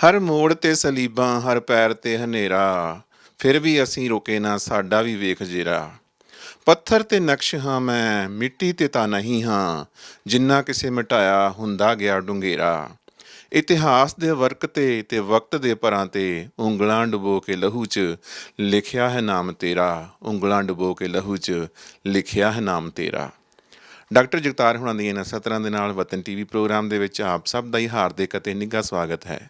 हर मोड़ ते सलीबां हर पैर ते हनेरा, फिर भी असीं रुके ना साडा भी वेख जेरा। पत्थर ते नक्श हाँ मैं मिट्टी ते तां नहीं हाँ, जिन्ना किसे मिटाया हुंदा गया डुंगेरा। इतिहास दे वर्क ते वक्त दे परां ते ਉਂਗਲਾਂ ਡੁਬੋ ਕੇ ਲਹੂ 'ਚ ਲਿਖਿਆ ਹੈ ਨਾਮ ਤੇਰਾ, ਉਂਗਲਾਂ ਡੁਬੋ ਕੇ ਲਹੂ 'ਚ ਲਿਖਿਆ ਹੈ ਨਾਮ ਤੇਰਾ। ਡਾਕਟਰ ਜਗਤਾਰ ਹੁਣਾਂ ਦੀਆਂ ਇਹਨਾਂ ਸਤਰਾਂ ਦੇ ਨਾਲ ਵਤਨ ਟੀਵੀ ਪ੍ਰੋਗਰਾਮ ਦੇ ਵਿੱਚ ਆਪ ਸਭ ਦਾ ਹੀ ਹਾਰਦਿਕ ਅਤੇ ਨਿੱਘਾ ਸਵਾਗਤ ਹੈ।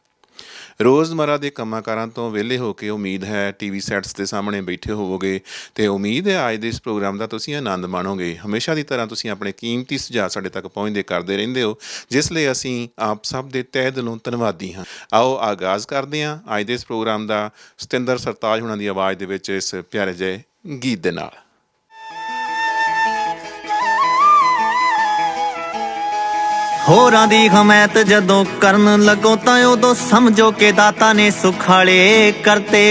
ਰੋਜ਼ਮਰਾ ਦੇ ਕੰਮਾਂ ਕਾਰਾਂ ਤੋਂ ਵਿਹਲੇ ਹੋ ਕੇ ਉਮੀਦ ਹੈ ਟੀਵੀ ਸੈਟਸ ਦੇ ਸਾਹਮਣੇ ਬੈਠੇ ਹੋਵੋਗੇ ਅਤੇ ਉਮੀਦ ਹੈ ਅੱਜ ਦੇ ਇਸ ਪ੍ਰੋਗਰਾਮ ਦਾ ਤੁਸੀਂ ਆਨੰਦ ਮਾਣੋਗੇ। ਹਮੇਸ਼ਾ ਦੀ ਤਰ੍ਹਾਂ ਤੁਸੀਂ ਆਪਣੇ ਕੀਮਤੀ ਸੁਝਾਅ ਸਾਡੇ ਤੱਕ ਪਹੁੰਚਦੇ ਕਰਦੇ ਰਹਿੰਦੇ ਹੋ, ਜਿਸ ਲਈ ਅਸੀਂ ਆਪ ਸਭ ਦੇ ਤਹਿ ਦਿਲੋਂ ਧੰਨਵਾਦੀ ਹਾਂ। ਆਓ ਆਗਾਜ਼ ਕਰਦੇ ਹਾਂ ਅੱਜ ਦੇ ਇਸ ਪ੍ਰੋਗਰਾਮ ਦਾ ਸਤਿੰਦਰ ਸਰਤਾਜ ਹੁਣਾਂ ਦੀ ਆਵਾਜ਼ ਦੇ ਵਿੱਚ ਇਸ ਪਿਆਰੇ ਜਿਹੇ ਗੀਤ ਦੇ ਨਾਲ। ਹੋਰਾਂ ਦੀ ਹਮਾਇਤ ਜਦੋਂ ਕਰਨ ਲੱਗੋ ਤਾਂ ਉਦੋਂ ਸਮਝੋ ਕਿ ਦਾਤਾ ਨੇ ਸੁਖਾਲੇ ਕਰਤੇ।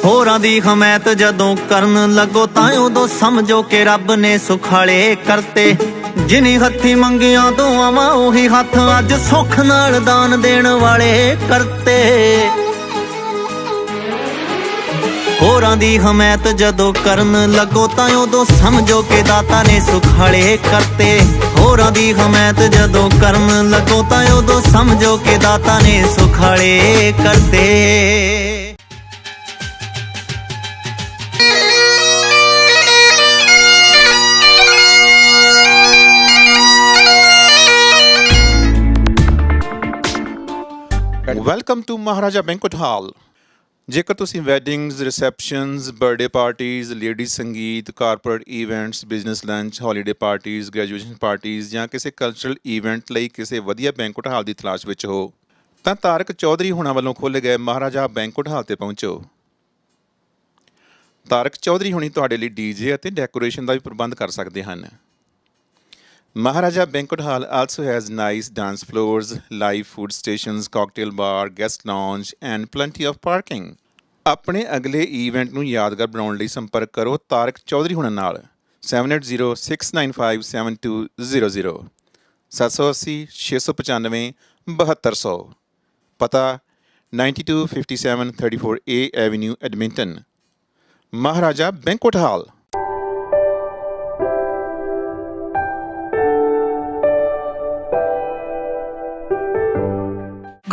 ਹੋਰਾਂ ਦੀ ਹਮਾਇਤ ਜਦੋਂ ਕਰਨ ਲੱਗੋ ਤਾਂ ਉਦੋਂ ਸਮਝੋ ਕਿ ਰੱਬ ਨੇ ਸੁਖਾਲੇ ਕਰਤੇ। ਜਿਨੀ ਹੱਥੀ ਮੰਗੀਆਂ ਦੁਆਵਾਂ ਉਹੀ ਹੱਥ ਅੱਜ ਸੁੱਖ ਨਾਲ ਦਾਨ ਦੇਣ ਵਾਲੇ ਕਰਤੇ। ਹੋਰਾਂ ਦੀ ਹਮਾਇਤ ਜਦੋਂ ਕਰਨ ਲੱਗੋ ਤਾਂ ਉਦੋਂ ਸਮਝੋ ਕਿ ਦਾਤਾ ਨੇ ਸੁਖਾਲੇ ਕਰਤੇ। ਹੋਰਾਂ ਦੀ ਹਮਾਇਤ ਜਦੋਂ ਕਰਨ ਲੱਗੋ ਤਾਂ ਉਦੋਂ ਸਮਝੋ ਕਿ ਦਾਤਾ ਨੇ ਸੁਖਾਲੇ ਕਰਤੇ। Welcome to Maharaja banquet hall. ਜੇਕਰ ਤੁਸੀਂ weddings, receptions, birthday parties, ladies sangeet, corporate events, business lunch, holiday parties, graduation parties ਜਾਂ ਕਿਸੇ ਕਲਚਰਲ ਈਵੈਂਟ ਲਈ ਕਿਸੇ ਵਧੀਆ ਬੈਂਕੁਏਟ ਹਾਲ ਦੀ ਤਲਾਸ਼ ਵਿੱਚ ਹੋ ਤਾਂ ਤਾਰਕ ਚੌਧਰੀ ਹੁਣਾਂ ਵੱਲੋਂ ਖੋਲ੍ਹੇ ਗਏ ਮਹਾਰਾਜਾ ਬੈਂਕੁਏਟ ਹਾਲ 'ਤੇ ਪਹੁੰਚੋ। ਤਾਰਕ ਚੌਧਰੀ ਹੁਣੀ ਤੁਹਾਡੇ ਲਈ ਡੀਜੇ ਅਤੇ ਡੈਕੋਰੇਸ਼ਨ ਦਾ ਵੀ ਪ੍ਰਬੰਧ ਕਰ ਸਕਦੇ ਹਨ। Maharaja Banquet Hall also has nice dance floors, live food stations, cocktail bar, guest lounge and plenty of parking. ਆਪਣੇ ਅਗਲੇ ਈਵੈਂਟ ਨੂੰ ਯਾਦਗਾਰ ਬਣਾਉਣ ਲਈ ਸੰਪਰਕ ਕਰੋ ਤਾਰਕ ਚੌਧਰੀ ਹੁਣਾਂ ਨਾਲ 7806957200 780 695 7200। ਪਤਾ 9257 34A Avenue, Edmonton। Maharaja Banquet Hall।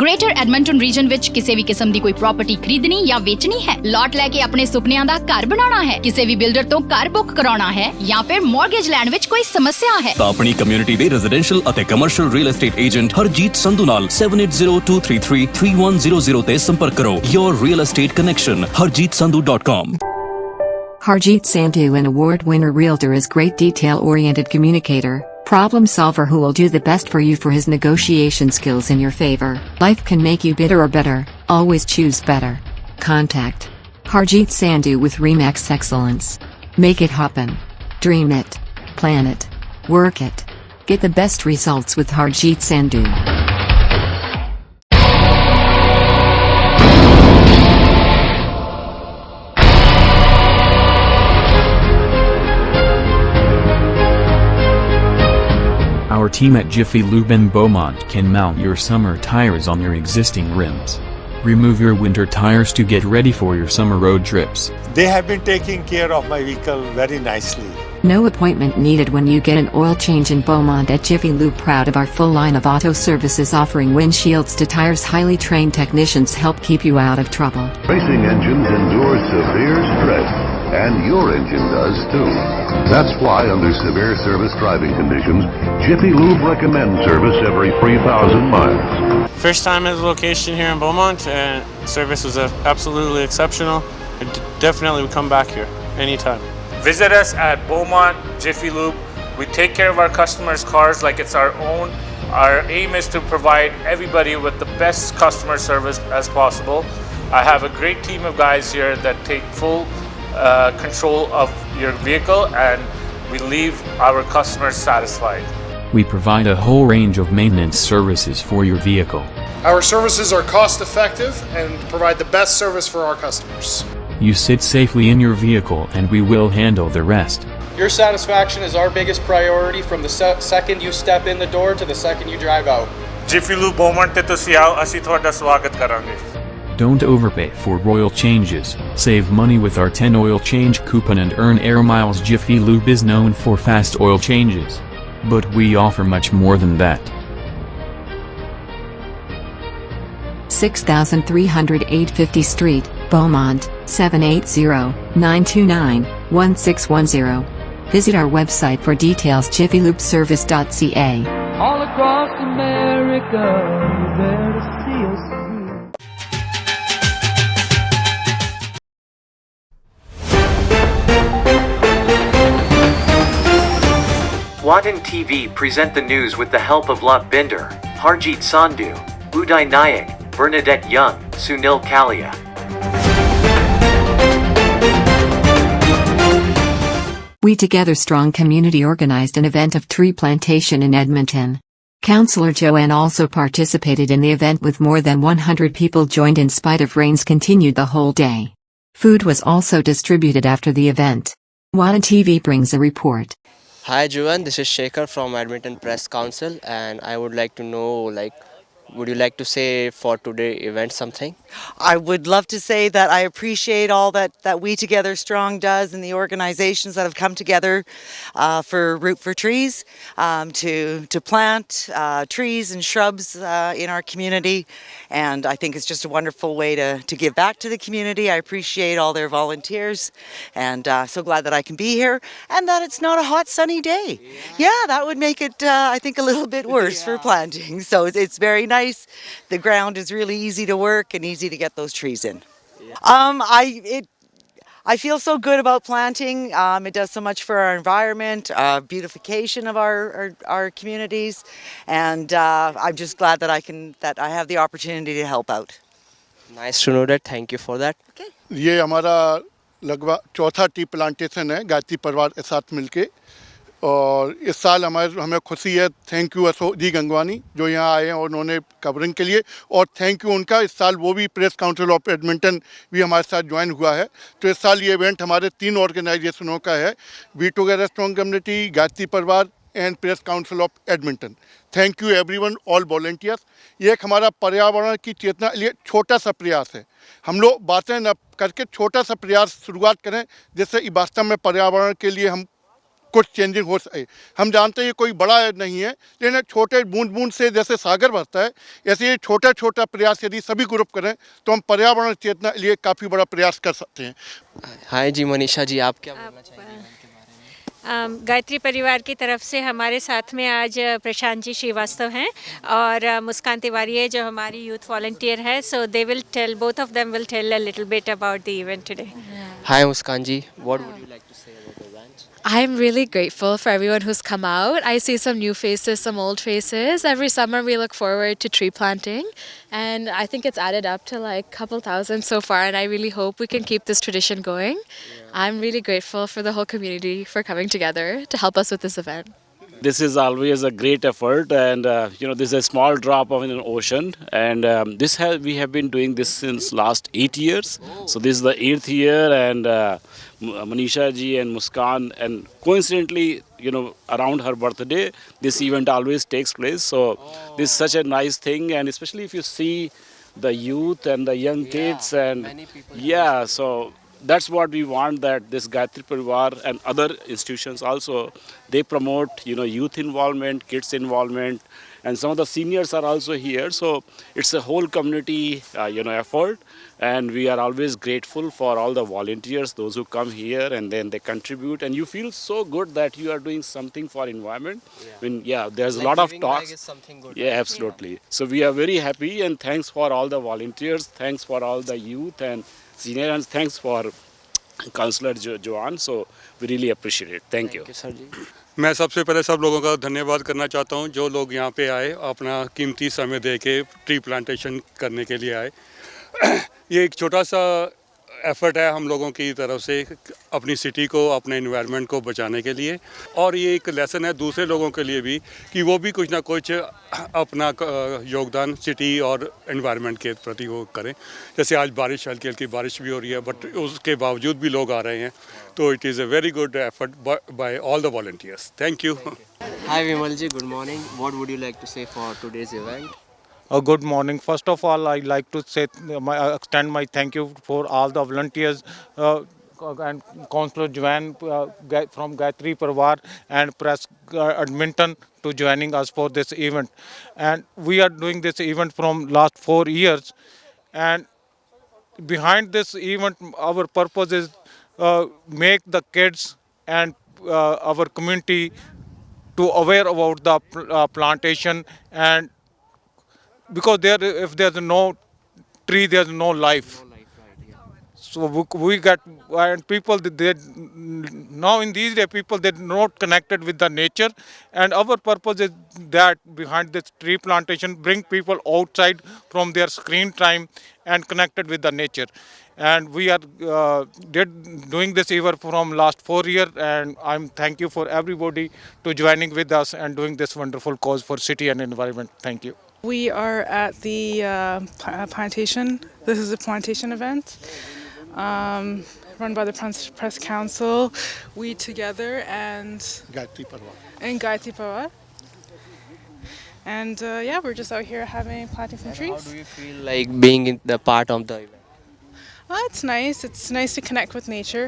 Greater Edmonton region ਵਿੱਚ ਕਿਸੇ ਵੀ ਕਿਸਮ ਦੀ ਕੋਈ ਪ੍ਰਾਪਰਟੀ ਖਰੀਦਣੀ ਜਾਂ ਵੇਚਣੀ ਹੈ, ਲਾਟ ਲੈ ਕੇ ਆਪਣੇ ਸੁਪਨਿਆਂ ਦਾ ਘਰ ਬਣਾਉਣਾ ਹੈ, ਕਿਸੇ ਵੀ ਬਿਲਡਰ ਤੋਂ ਘਰ ਬੁੱਕ ਕਰਾਉਣਾ ਹੈ ਜਾਂ ਫਿਰ ਮਾਰਗੇਜ ਲੈਣ ਵਿੱਚ ਕੋਈ ਸਮੱਸਿਆ ਹੈ ਤਾਂ ਆਪਣੀ ਕਮਿਊਨਿਟੀ ਦੇ ਰੈਜ਼ੀਡੈਂਸ਼ੀਅਲ ਅਤੇ commercial real estate agent Harjeet Sandhu ਨਾਲ 7802333100 ਤੇ ਸੰਪਰਕ ਕਰੋ। Your real estate connection, harjeetsandhu.com। Harjeet Sandhu, an award winner realtor, is great detail-oriented communicator, problem solver who will do the best for you for his negotiation skills in your favor. Life can make you bitter or better, always choose better. Contact Harjeet Sandhu with Remax Excellence. Make it happen. Dream it. Plan it. Work it. Get the best results with Harjeet Sandhu. Our team at Jiffy Lube in Beaumont can mount your summer tires on your existing rims. Remove your winter tires to get ready for your summer road trips. They have been taking care of my vehicle very nicely. No appointment needed when you get an oil change in Beaumont at Jiffy Lube. Proud of our full line of auto services offering windshields to tires. Highly trained technicians help keep you out of trouble. Racing engines endure severe stress, and your engine does too. That's why under severe service driving conditions, Jiffy Lube recommends service every 3,000 miles. First time at the location here in Beaumont, and service was absolutely exceptional. I definitely would come back here anytime. Visit us at Beaumont Jiffy Lube. We take care of our customers' cars like it's our own. Our aim is to provide everybody with the best customer service as possible. I have a great team of guys here that take full control of your vehicle, and we leave our customers satisfied. We provide a whole range of maintenance services for your vehicle. Our services are cost effective and provide the best service for our customers. You sit safely in your vehicle and we will handle the rest. Your satisfaction is our biggest priority from the second you step in the door to the second you drive out. Jiffy Lube Beaumont ਤੇ ਤੁਸੀਂ ਆਓ ਅਸੀਂ ਤੁਹਾਡਾ ਸਵਾਗਤ ਕਰਾਂਗੇ Don't overpay for oil changes. Save money with our 10 oil change coupon and earn air miles. Jiffy Lube is known for fast oil changes. But we offer much more than that. 6308 50 Street, Beaumont, 780-929-1610. Visit our website for details jiffylubeservice.ca. All across America, you're there to see us through. Wadhan TV present the news with the help of Lot Binder, Harjeet Sandhu, Uday Nayak, Bernadette Young, Sunil Kalia. We Together Strong community organized an event of tree plantation in Edmonton. Councillor Joanne also participated in the event with more than 100 people joined in spite of rains continued the whole day. Food was also distributed after the event. Wadhan TV brings a report. Hi Joanne, this is Shekhar from Edmonton Press Council and I would like to know would you like to say for today event something? I would love to say that I appreciate all that We Together Strong does and the organizations that have come together for Root for Trees to plant trees and shrubs in our community. And I think it's just a wonderful way to give back to the community. I appreciate all their volunteers and so glad that I can be here and that it's not a hot sunny day. Yeah, that would make it I think a little bit worse for planting. So it's very nice. The ground is really easy to work and easy to get those trees in. I feel so good about planting. It does so much for our environment, beautification of our communities, and I'm just glad that I have the opportunity to help out. Nice to know that. Thank you for that. Okay. ये हमारा लगभग चौथा tea plantation है गायत्री परिवार के साथ मिलके और इस साल हमें खुशी है। थैंक यू अशोक जी गंगवानी जो यहाँ आए हैं और उन्होंने कवरिंग के लिए और थैंक यू उनका। इस साल वो भी प्रेस काउंसिल ऑफ एडमिंटन भी हमारे साथ ज्वाइन हुआ है। तो इस साल ये इवेंट हमारे 3 ऑर्गेनाइजेशनों का है, we together strong community, Gayatri Parivar and press council of Edmonton. Thank you everyone, all volunteers. ये एक हमारा पर्यावरण की चेतना लिए छोटा सा प्रयास है। हम लोग बातें न करके छोटा सा प्रयास शुरुआत करें जिससे वास्तव में पर्यावरण के लिए हम कुछ चेंजिंग हो सके। हम जानते हैं ये कोई बड़ा नहीं है, लेकिन छोटे बूंद बूंद से जैसे सागर भरता है ऐसे ये छोटा छोटा प्रयास यदि सभी ग्रुप करें तो हम पर्यावरण चेतना लिए काफ़ी बड़ा प्रयास कर सकते हैं। हाय जी मनीषा जी, आप क्या बोलना चाहेंगे? गायत्री परिवार की तरफ से हमारे साथ में आज प्रशांत जी श्रीवास्तव हैं और मुस्कान तिवारी है जो हमारी यूथ वॉलंटियर है। So they will tell, both of them will tell a little bit about the event today. Hi Muskan ji, what would you like to say about the event? I'm really grateful for everyone who's come out. I see some new faces, some old faces. Every summer we look forward to tree planting and I think it's added up to like a couple thousand so far and I really hope we can keep this tradition going. I'm really grateful for the whole community for coming together to help us with this event. This is always a great effort and this is a small drop of an ocean and we have been doing this since last 8 years. So this is the 8th year and Manisha ji and Muskan and coincidentally around her birthday this event always takes place. So this is such a nice thing and especially if you see the youth and the young kids and so that's what we want, that this Gayatri Parivar and other institutions also, they promote youth involvement, kids involvement and some of the seniors are also here. So it's a whole community effort and we are always grateful for all the volunteers, those who come here and then they contribute and you feel so good that you are doing something for environment. I mean, there's a lot of talks. Is something good, yeah, absolutely. So we are very happy and thanks for all the volunteers, thanks for all the youth and senior and thanks for Councillor Joanne. So we really appreciate it. Thank you. मैं सबसे पहले सब लोगों का धन्यवाद करना चाहता हूं जो लोग यहाँ पे आए, अपना कीमती समय दे के ट्री प्लांटेशन करने के लिए आए। ये एक छोटा सा एफर्ट है हम लोगों की तरफ से अपनी सिटी को, अपने इन्वायरमेंट को बचाने के लिए, और ये एक लेसन है दूसरे लोगों के लिए भी कि वो भी कुछ ना कुछ अपना योगदान सिटी और इन्वायरमेंट के प्रति वो करें। जैसे आज बारिश, हल्की हल्की बारिश भी हो रही है, बट उसके बावजूद भी लोग आ रहे हैं, तो it is a very good effort bye all the volunteers. Thank you. Hi Vimal ji, good morning. What would you like to say for today's event? Good morning. First of all, I like to say extend my thank you for all the volunteers and Councillor Joanne from Gayatri Parwar and Press Edmonton to joining us for this event. And we are doing this event from last 4 years. And behind this event, our purpose is make the kids and our community to aware about the plantation, and because if there's no tree, there's no life. So we get, and people they now in these days people they're not connected with the nature, and our purpose is that behind this tree plantation bring people outside from their screen time and connected with the nature. And we are doing this event from last 4 years, and I'm thank you for everybody to joining with us and doing this wonderful cause for city and environment. Thank you. We are at the plantation. This is a plantation event run by the Press Council. We together and Gayatri Parwar. Gayatri Parwar. And yeah, we're just out here planting some trees. How do you feel like being in the part of the event? It's nice. It's nice to connect with nature.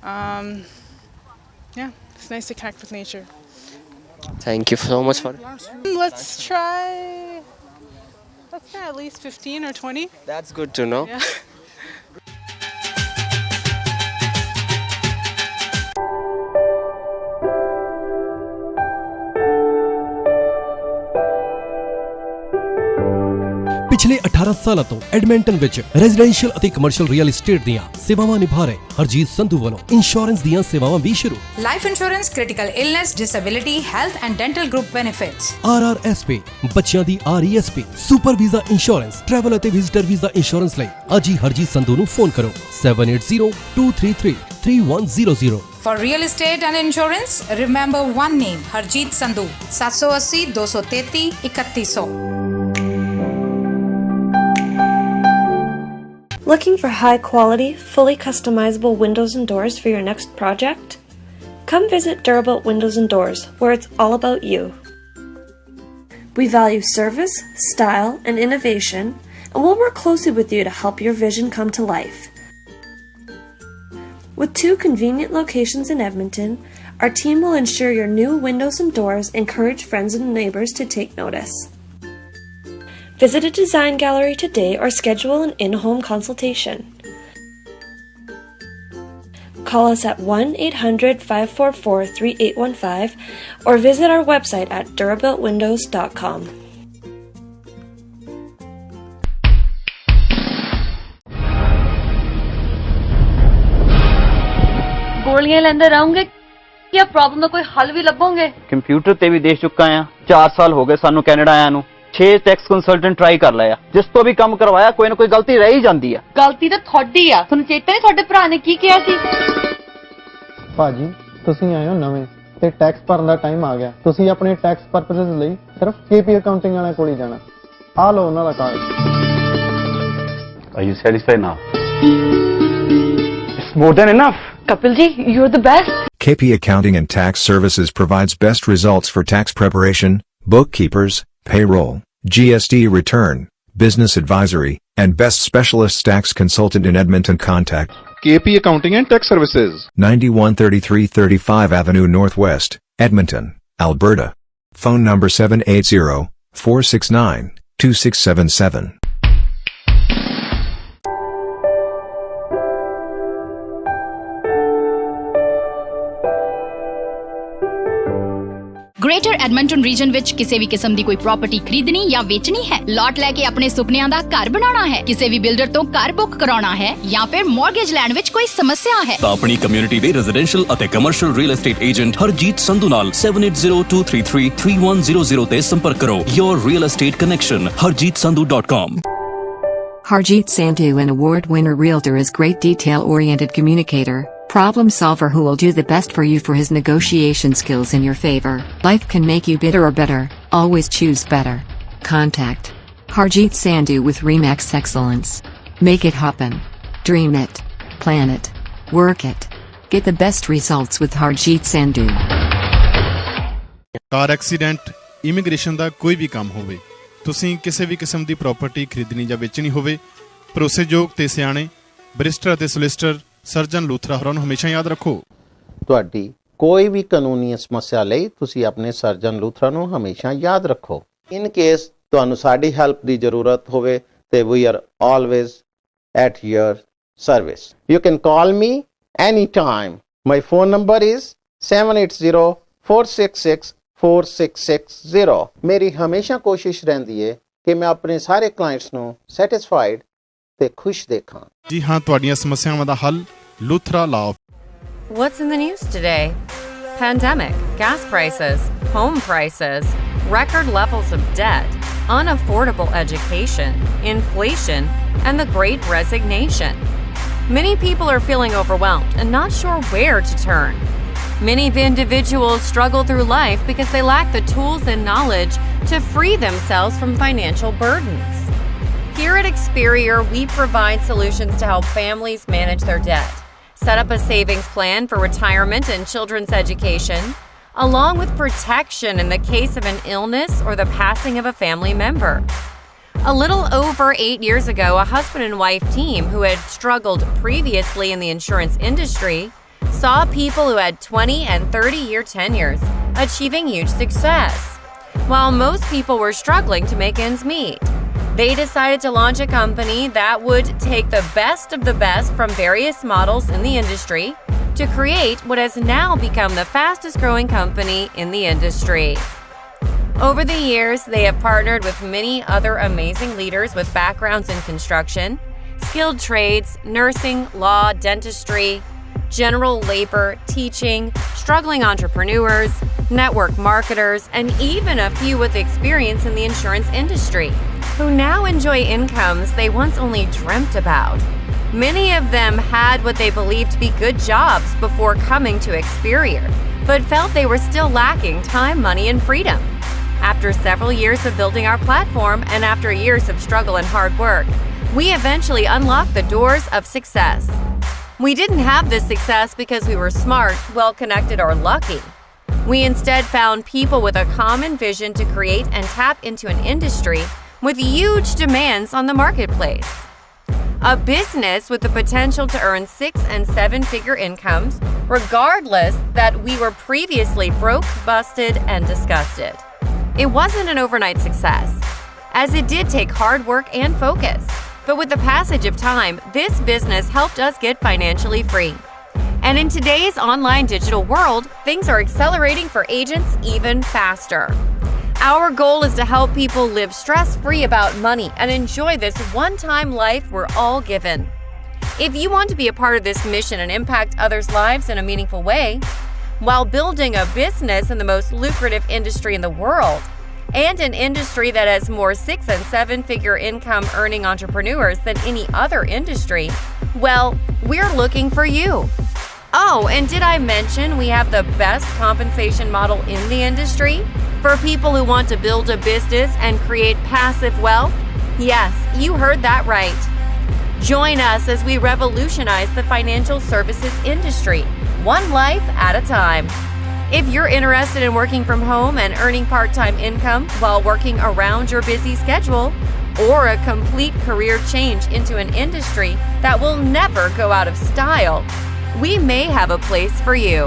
Yeah, it's nice to connect with nature. Thank you so much for Let's try at least 15 or 20. That's good to know. Yeah. ਪਿਛਲੇ 18 ਸਾਲਾਂ ਤੋਂ Edmonton ਵਿੱਚ residential ਅਤੇ commercial real estate ਦੀਆਂ ਸੇਵਾਵਾਂ ਨਿਭਾ ਰਹੇ ਹਰਜੀਤ ਸੰਧੂ ਵੱਲੋਂ ਇੰਸ਼ੋਰੈਂਸ ਦੀਆਂ ਸੇਵਾਵਾਂ ਵੀ ਸ਼ੁਰੂ। Life insurance, critical illness, disability, health and dental group benefits. RRSP ਬੱਚਿਆਂ ਦੀ RESP, super visa insurance, travel ਅਤੇ ਵਿਜ਼ਿਟਰ ਵੀਜ਼ਾ ਇੰਸ਼ੋਰੈਂਸ ਲਈ ਅੱਜ ਹੀ ਹਰਜੀਤ ਸੰਧੂ ਨੂੰ ਫੋਨ ਕਰੋ 7802333100। For real estate and insurance, remember one name, Harjeet Sandhu, 780 233 3100. Looking for high-quality, fully customizable windows and doors for your next project? Come visit Durabuilt Windows and Doors, where it's all about you. We value service, style, and innovation, and we'll work closely with you to help your vision come to life. With 2 convenient locations in Edmonton, our team will ensure your new windows and doors encourage friends and neighbors to take notice. Visit a design gallery today or schedule an in-home consultation. Call us at 1-800-544-3815 or visit our website at durabuiltwindows.com. ਗੋਲੀਆਂ ਲੈਂਦੇ ਰਹੋਗੇ ਕਿ problem ਦਾ ਕੋਈ ਹੱਲ ਵੀ ਲੱਭੋਗੇ? Computer ਤੇ ਵੀ ਦੇਖ ਚੁੱਕਾ ਆ, 4 ਸਾਲ ਹੋ ਗਏ ਸਾਨੂੰ ਕੈਨੇਡਾ ਆਇਆਂ ਨੂੰ। 6 ਟੈਕਸ ਕੰਸਲਟੈਂਟ ਟਰਾਈ ਕਰ ਲਿਆ, ਜਿਸ ਤੋਂ ਵੀ ਕੰਮ ਕਰਵਾਇਆ ਕੋਈ ਨਾ ਕੋਈ ਗਲਤੀ ਰਹਿ ਹੀ ਜਾਂਦੀ ਆ। ਗਲਤੀ ਤਾਂ ਤੁਹਾਡੀ ਆ, ਤੁਹਾਨੂੰ ਚੇਤਾ ਨਹੀਂ ਤੁਹਾਡੇ ਭਰਾ ਨੇ ਕੀ ਕਿਹਾ ਸੀ? ਭਾਜੀ ਤੁਸੀਂ ਆਏ ਹੋ ਨਵੇਂ ਤੇ ਟੈਕਸ ਭਰਨ ਦਾ ਟਾਈਮ ਆ ਗਿਆ। ਤੁਸੀਂ ਆਪਣੇ ਟੈਕਸ ਪਰਪਸਸ ਲਈ ਸਿਰਫ KP ਅਕਾਊਂਟਿੰਗ ਵਾਲਿਆਂ ਕੋਲ ਹੀ ਜਾਣਾ। ਆ ਲਓ ਉਹਨਾਂ ਦਾ card. Are you satisfied now? It's more than enough. Kapil ji, you're the best. KP Accounting and Tax Services provides best results for tax preparation, bookkeepers, payroll, GST return, business advisory, and best specialist tax consultant in Edmonton. Contact KP Accounting and Tax Services, 9133 35 Avenue Northwest, Edmonton, Alberta. Phone number 780-469-2677. Greater Edmonton region ਵਿੱਚ ਕਿਸੇ ਵੀ ਕਿਸਮ ਦੀ ਕੋਈ property ਖਰੀਦਣੀ ਜਾਂ ਵੇਚਣੀ ਹੈ, ਲਾਟ ਲੈ ਕੇ ਆਪਣੇ ਸੁਪਨਿਆਂ ਦਾ ਘਰ ਬਣਾਉਣਾ ਹੈ, ਕਿਸੇ ਵੀ ਬਿਲਡਰ ਤੋਂ ਘਰ ਬੁੱਕ ਕਰਾਉਣਾ ਹੈ ਜਾਂ ਫਿਰ ਮਾਰਗੇਜ ਲੈਣ ਵਿੱਚ ਕੋਈ ਸਮੱਸਿਆ ਹੈ ਤਾਂ ਆਪਣੀ ਕਮਿਊਨਿਟੀ ਦੇ ਰੈਜ਼ੀਡੈਂਸ਼ੀਅਲ ਅਤੇ commercial real estate agent Harjeet Sandhu ਨਾਲ 7802333100 ਤੇ ਸੰਪਰਕ ਕਰੋ। Your real estate connection harjeetsandhu.com। Harjeet Sandhu, an award-winner realtor, is great detail-oriented communicator, problem solver who will do the best for you for his negotiation skills in your favor. Life can make you bitter or better, always choose better. Contact Harjeet Sandhu with Remax Excellence. Make it happen. Dream it. Plan it. Work it. Get the best results with Harjeet Sandhu. Car accident, immigration ਦਾ ਕੋਈ ਵੀ ਕੰਮ ਹੋਵੇ, ਤੁਸੀਂ ਕਿਸੇ ਵੀ ਕਿਸਮ ਦੀ property ਖਰੀਦਣੀ ਜਾਂ ਵੇਚਣੀ ਹੋਵੇ, ਭਰੋਸੇਯੋਗ ਤੇ ਸਿਆਣੇ ਬੈਰਿਸਟਰ ਅਤੇ ਸੋਲਿਸਿਟਰ ਸਰਜਨ ਲੂਥਰਾ ਹੋਰਾਂ ਨੂੰ ਹਮੇਸ਼ਾ ਯਾਦ ਰੱਖੋ। ਤੁਹਾਡੀ ਕੋਈ ਵੀ ਕਾਨੂੰਨੀ ਸਮੱਸਿਆ ਲਈ ਤੁਸੀਂ ਆਪਣੇ ਸਰਜਨ ਲੂਥਰਾ ਨੂੰ ਹਮੇਸ਼ਾ ਯਾਦ ਰੱਖੋ। ਇਨ ਕੇਸ ਤੁਹਾਨੂੰ ਸਾਡੀ ਹੈਲਪ ਦੀ ਜ਼ਰੂਰਤ ਹੋਵੇ ਤੇ we are always at your service. You can call me any time. My phone number is 7804664660। ਮੇਰੀ ਹਮੇਸ਼ਾ ਕੋਸ਼ਿਸ਼ ਰਹਿੰਦੀ ਹੈ ਕਿ ਮੈਂ ਆਪਣੇ ਸਾਰੇ ਕਲਾਇੰਟਸ ਨੂੰ ਸੈਟੀਸਫਾਈਡ ਤੇ ਖੁਸ਼ ਦੇਖਾਂ। ਜੀ ਹਾਂ, ਤੁਹਾਡੀਆਂ ਸਮੱਸਿਆਵਾਂ ਦਾ ਹੱਲ ਲੂਥਰਾ ਲਾਓ। What's in the news today? Pandemic, gas prices, home prices, record levels of debt, unaffordable education, inflation, and the Great Resignation. Many people are feeling overwhelmed and not sure where to turn. Many individuals struggle through life because they lack the tools and knowledge to free themselves from financial burdens. Here at Experior, we provide solutions to help families manage their debt, set up a savings plan for retirement and children's education, along with protection in the case of an illness or the passing of a family member. A little over 8 years ago, a husband and wife team who had struggled previously in the insurance industry saw people who had 20 and 30-year tenures achieving huge success, while most people were struggling to make ends meet. They decided to launch a company that would take the best of the best from various models in the industry to create what has now become the fastest growing company in the industry. Over the years, they have partnered with many other amazing leaders with backgrounds in construction, skilled trades, nursing, law, dentistry, general labor, teaching, struggling entrepreneurs, network marketers, and even a few with experience in the insurance industry, who now enjoy incomes they once only dreamt about. Many of them had what they believed to be good jobs before coming to Experior, but felt they were still lacking time, money, and freedom. After several years of building our platform and after years of struggle and hard work, we eventually unlocked the doors of success. We didn't have this success because we were smart, well-connected, or lucky. We instead found people with a common vision to create and tap into an industry with huge demands on the marketplace. A business with the potential to earn 6- and 7-figure incomes, regardless that we were previously broke, busted, and disgusted. It wasn't an overnight success, as it did take hard work and focus. But with the passage of time, this business helped us get financially free. And in today's online digital world, things are accelerating for agents even faster. Our goal is to help people live stress-free about money and enjoy this one-time life we're all given. If you want to be a part of this mission and impact others' lives in a meaningful way, while building a business in the most lucrative industry in the world, and an industry that has more 6- and 7-figure income earning entrepreneurs than any other industry, well, we're looking for you. Oh, and did I mention we have the best compensation model in the industry for people who want to build a business and create passive wealth? Yes, you heard that right. Join us as we revolutionize the financial services industry, one life at a time. If you're interested in working from home and earning part-time income while working around your busy schedule, or a complete career change into an industry that will never go out of style, we may have a place for you.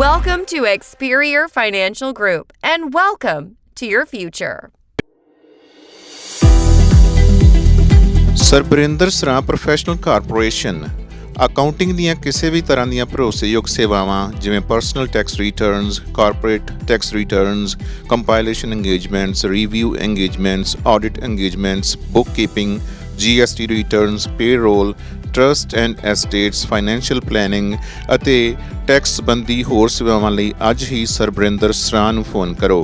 Welcome to Experior Financial Group, and welcome to your future. ਸਰਬਰਿੰਦਰ ਸਰਾਂ professional corporation accounting ਦੀਆਂ ਕਿਸੇ ਵੀ ਤਰ੍ਹਾਂ ਦੀਆਂ ਭਰੋਸੇਯੋਗ ਸੇਵਾਵਾਂ ਜਿਵੇਂ personal tax returns, corporate tax returns, compilation engagements, review engagements, audit engagements, book keeping, GST returns, payroll, trust and estates, financial planning ਅਤੇ tax ਸੰਬੰਧੀ ਹੋਰ ਸੇਵਾਵਾਂ ਲਈ ਅੱਜ ਹੀ ਸਰਬਰਿੰਦਰ ਸਰਾਂ ਨੂੰ ਫੋਨ ਕਰੋ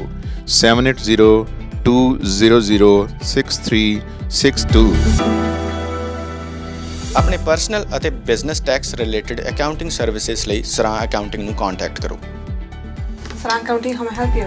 7802006362 ਆਪਣੇ ਪਰਸਨਲ ਅਤੇ business tax related accounting services ਲਈ ਸਰਾਂ ਅਕਾਊਂਟਿੰਗ ਨੂੰ ਕੰਟੈਕਟ ਕਰੋ। Sarang Accounting, how may I help you?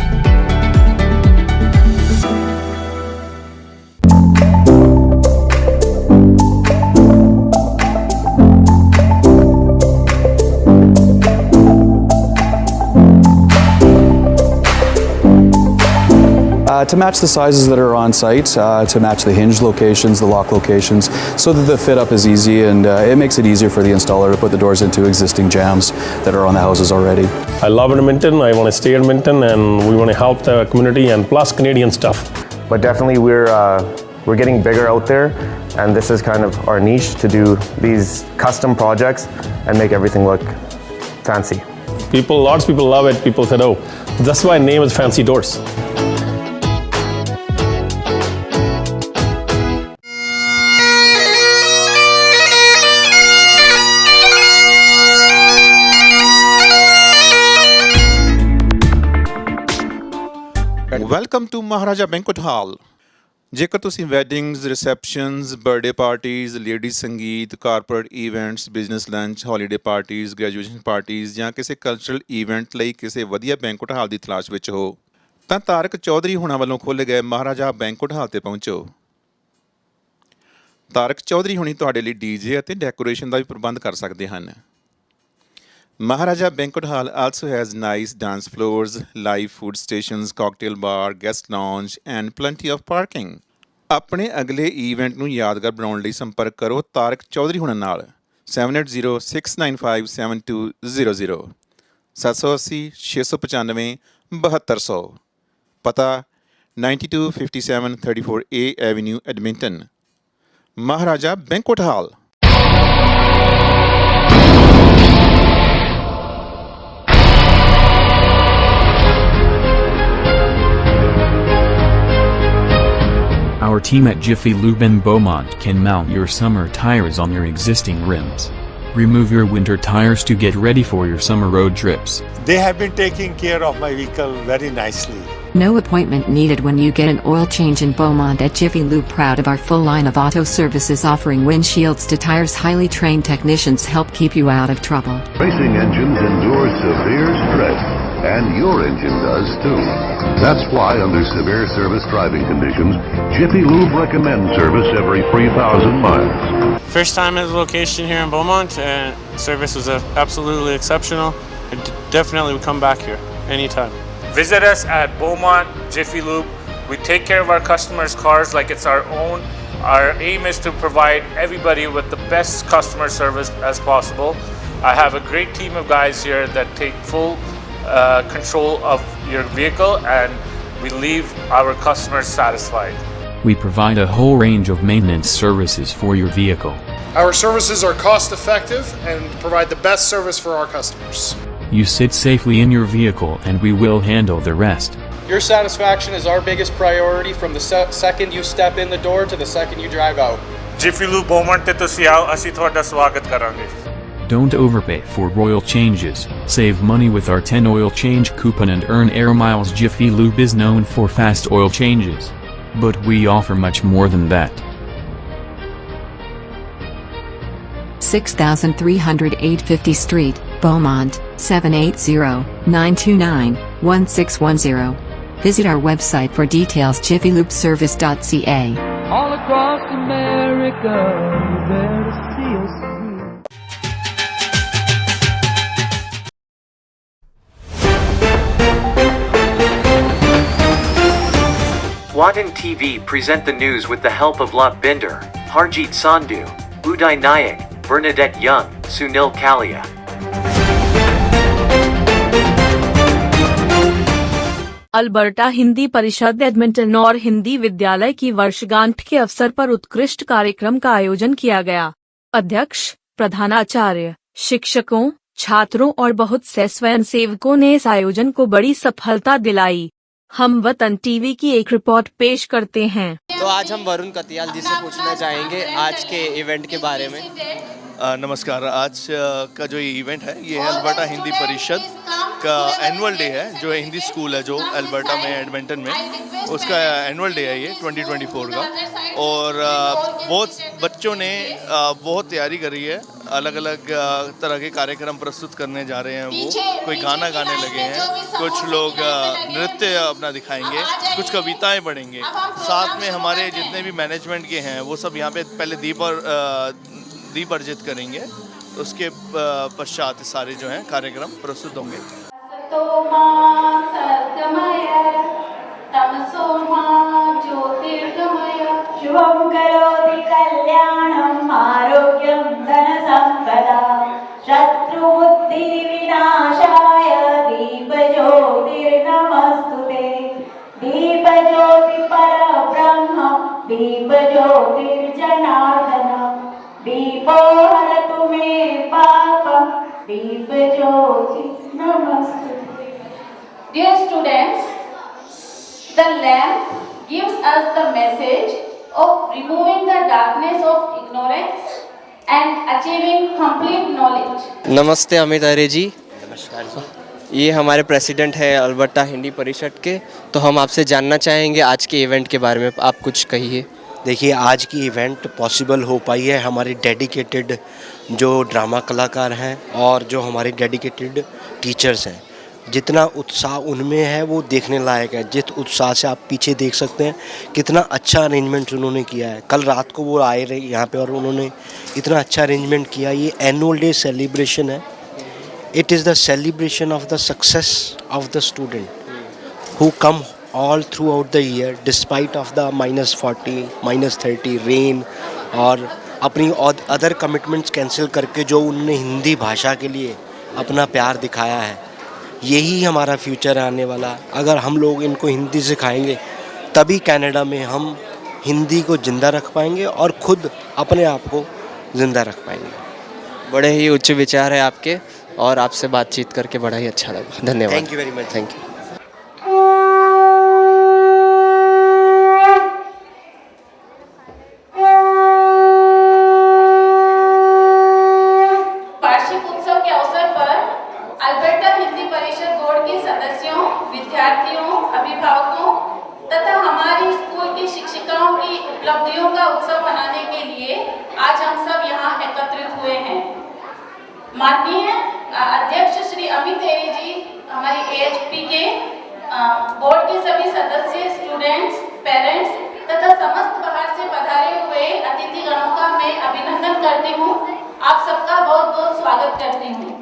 To match the sizes that are on site, to match the hinge locations, the lock locations, so that the fit up is easy and it makes it easier for the installer to put the doors into existing jambs that are on the houses already. I love Edmonton, I want to stay in Edmonton, and we want to help the community and plus Canadian stuff. But definitely we're getting bigger out there, and this is kind of our niche to do these custom projects and make everything look fancy. Lots of people love it. People said, oh, that's why the name is Fancy Doors. Welcome to Maharaja banquet hall. ਜੇਕਰ ਤੁਸੀਂ weddings, receptions, birthday parties, ladies sangeet, corporate events, business lunch, holiday parties, graduation parties ਜਾਂ ਕਿਸੇ cultural event ਲਈ ਕਿਸੇ ਵਧੀਆ banquet ਹਾਲ ਦੀ ਤਲਾਸ਼ ਵਿੱਚ ਹੋ ਤਾਂ ਤਾਰਕ ਚੌਧਰੀ ਹੁਣਾਂ ਵੱਲੋਂ ਖੋਲ੍ਹੇ ਗਏ ਮਹਾਰਾਜਾ ਬੈਂਕੁਏਟ ਹਾਲ ਤੇ ਪਹੁੰਚੋ। ਤਾਰਕ ਚੌਧਰੀ ਹੁਣੀ ਤੁਹਾਡੇ ਲਈ ਡੀਜੇ ਅਤੇ ਡੈਕੋਰੇਸ਼ਨ ਦਾ ਵੀ ਪ੍ਰਬੰਧ ਕਰ ਸਕਦੇ ਹਨ। Maharaja Banquet Hall also has nice dance floors, live food stations, cocktail bar, guest lounge and plenty of parking. ਆਪਣੇ ਅਗਲੇ ਇਵੈਂਟ ਨੂੰ ਯਾਦਗਾਰ ਬਣਾਉਣ ਲਈ ਸੰਪਰਕ ਕਰੋ ਤਾਰਕ ਚੌਧਰੀ ਹੁਣਾਂ ਨਾਲ 7806957200 780 695 7200 ਪਤਾ 9257 34A Avenue, Edmonton. Maharaja Banquet Hall. Our team at Jiffy Lube in Beaumont can mount your summer tires on your existing rims. Remove your winter tires to get ready for your summer road trips. They have been taking care of my vehicle very nicely. No appointment needed when you get an oil change in Beaumont at Jiffy Lube. Proud of our full line of auto services offering windshields to tires. Highly trained technicians help keep you out of trouble. Racing engines endure severe stress, and your engine does too. That's why under severe service driving conditions, Jiffy Lube recommends service every 3,000 miles. First time at the location here in Beaumont, and service was absolutely exceptional. I definitely would come back here anytime. Visit us at Beaumont Jiffy Lube. We take care of our customers' cars like it's our own. Our aim is to provide everybody with the best customer service as possible. I have a great team of guys here that take full control of your vehicle, and we leave our customers satisfied. We provide a whole range of maintenance services for your vehicle. Our services are cost effective and provide the best service for our customers. You sit safely in your vehicle and we will handle the rest. Your satisfaction is our biggest priority from the second you step in the door to the second you drive out. Jiffy Lube Beaumont te tussi aao, assi ਤੁਹਾਡਾ ਸਵਾਗਤ ਕਰਾਂਗੇ। Don't overpay for oil changes. Save money with our 10 oil change coupon and earn air miles. Jiffy Lube is known for fast oil changes, but we offer much more than that. 6308 50th Street, Beaumont, 780-929-1610. Visit our website for details. jiffylubeservice.ca. All across America, you're there to see us. Wadhan TV present the news with the help of Lot Binder, Harjeet Sandhu, Uday Nayak, Bernadette Young, Sunil Kalia. Alberta Hindi परिषद Edmonton और हिंदी विद्यालय की वर्षगांठ के अवसर पर उत्कृष्ट कार्यक्रम का आयोजन किया गया। अध्यक्ष, प्रधानाचार्य, शिक्षकों, छात्रों और बहुत से स्वयंसेवकों ने इस आयोजन को बड़ी सफलता दिलाई। हम वतन टीवी की एक रिपोर्ट पेश करते हैं। तो आज हम वरुण कतियाल जी से पूछना चाहेंगे आज के इवेंट के बारे में। नमस्कार। आज का जो ये इवेंट है ये अल्बर्टा हिंदी परिषद का एनुअल डे है, जो हिंदी स्कूल है जो अल्बर्टा में एडमिंटन में, उसका एनुअल डे है ये 2024 का। और बहुत बच्चों ने बहुत तैयारी करी है, अलग अलग तरह के कार्यक्रम प्रस्तुत करने जा रहे हैं। वो कोई गाना गाने लगे हैं, कुछ लोग नृत्य अपना दिखाएंगे, कुछ कविताएं पढ़ेंगे। साथ में हमारे जितने भी मैनेजमेंट के हैं वो सब यहाँ पे पहले दीप अर्जित करेंगे, उसके पश्चात सारे जो हैं कार्यक्रम प्रस्तुत होंगे। शुभं करोति कल्याणं आरोग्यं धनसम्पदा शत्रुबुद्धिविनाशाय दीपज्योतिर्नमस्तुते दीपज्योति परब्रह्म दीपज्योतिर्जनार्दन दीपो हरतु मे पापं दीपज्योति नमस्तुते। Dear students, the lamp gives us the message of removing the darkness of ignorance and achieving complete knowledge. नमस्ते अमित आर्य जी। नमस्कार जी। ये हमारे प्रेसिडेंट है अल्बर्टा हिंदी परिषद के, तो हम आपसे जानना चाहेंगे आज के इवेंट के बारे में, आप कुछ कहिए। देखिए, आज की इवेंट पॉसिबल हो पाई है हमारे डेडिकेटेड जो ड्रामा कलाकार हैं और जो हमारे डेडिकेटेड टीचर्स हैं। जितना उत्साह उनमें है वो देखने लायक है। जिस उत्साह से आप पीछे देख सकते हैं कितना अच्छा अरेंजमेंट उन्होंने किया है। कल रात को वो आए रहे यहाँ पे और उन्होंने इतना अच्छा अरेंजमेंट किया। ये एनुअल डे सेलिब्रेशन है। It is the celebration of the success of the student who come all throughout the year despite of the -40, -30 rain और अपनी अदर कमिटमेंट्स कैंसिल करके जो उन्होंने हिंदी भाषा के लिए अपना प्यार दिखाया है, यही हमारा फ्यूचर है आने वाला। अगर हम लोग इनको हिंदी सिखाएंगे तभी कनाडा में हम हिंदी को ज़िंदा रख पाएंगे और खुद अपने आप को ज़िंदा रख पाएंगे। बड़े ही उच्च विचार है आपके और आपसे बातचीत करके बड़ा ही अच्छा लगा। धन्यवाद। Thank you very much. Thank you. वार्षिक उत्सव के अवसर पर अल्बर्टा हिंदी परिषद बोर्ड के सदस्यों, विद्यार्थियों, अभिभावकों तथा हमारी स्कूल की शिक्षिकाओं की उपलब्धियों का उत्सव मनाने के लिए आज हम सब यहाँ एकत्रित हुए हैं। माननीय अध्यक्ष श्री अमित एरी जी, हमारी AHP के बोर्ड के सभी सदस्य, स्टूडेंट्स, पेरेंट्स तथा समस्त बाहर से पधारे हुए अतिथिगणों का मैं अभिनंदन करती हूँ। आप सबका बहुत बहुत स्वागत करती हूँ।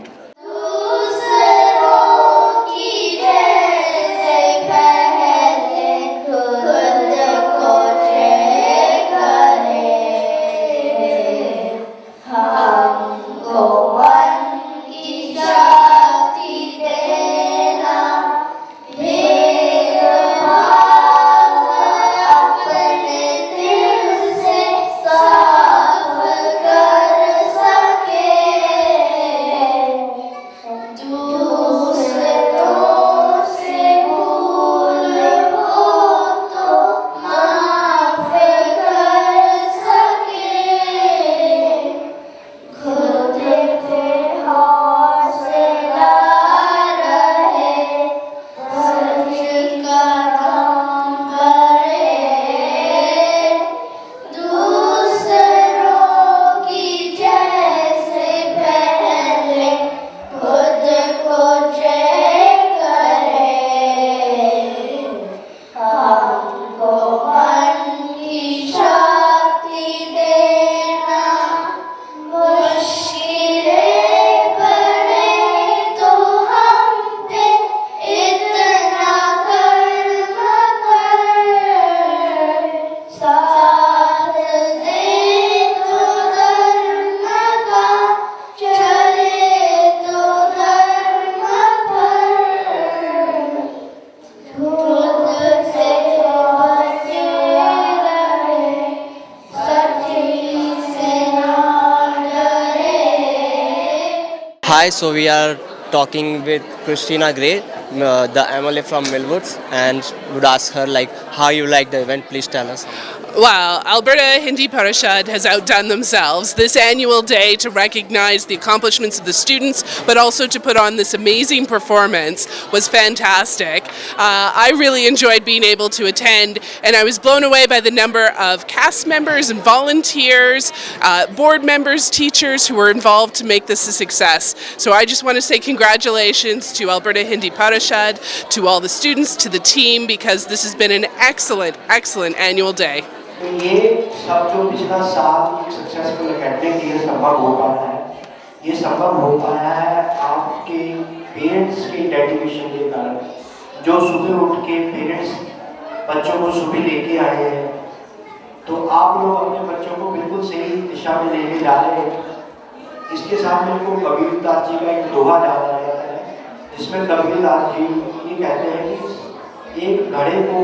Hi, so we are talking with Christina Gray, the MLA from Millwoods, and would ask her like how you like the event. Please tell us. Wow, Alberta Hindi Parishad has outdone themselves. This annual day to recognize the accomplishments of the students, but also to put on this amazing performance was fantastic. I really enjoyed being able to attend, and I was blown away by the number of cast members and volunteers, board members, teachers who were involved to make this a success. So I just want to say congratulations to Alberta Hindi Parishad, to all the students, to the team, because this has been an excellent, excellent annual day. तो ये सब जो पिछला साल एक successful academic year संभव हो पाया है, ये संभव हो पाया है आपके पेरेंट्स के डेडिकेशन के कारण। जो सुबह उठ के पेरेंट्स बच्चों को सुबह लेके आए हैं, तो आप लोग अपने बच्चों को बिल्कुल सही दिशा में लेके जा रहे हैं। इसके साथ मेरे को कबीरदास जी का एक दोहा याद आ जाता है, जिसमें कबीरदास जी ये कहते हैं कि एक घड़े को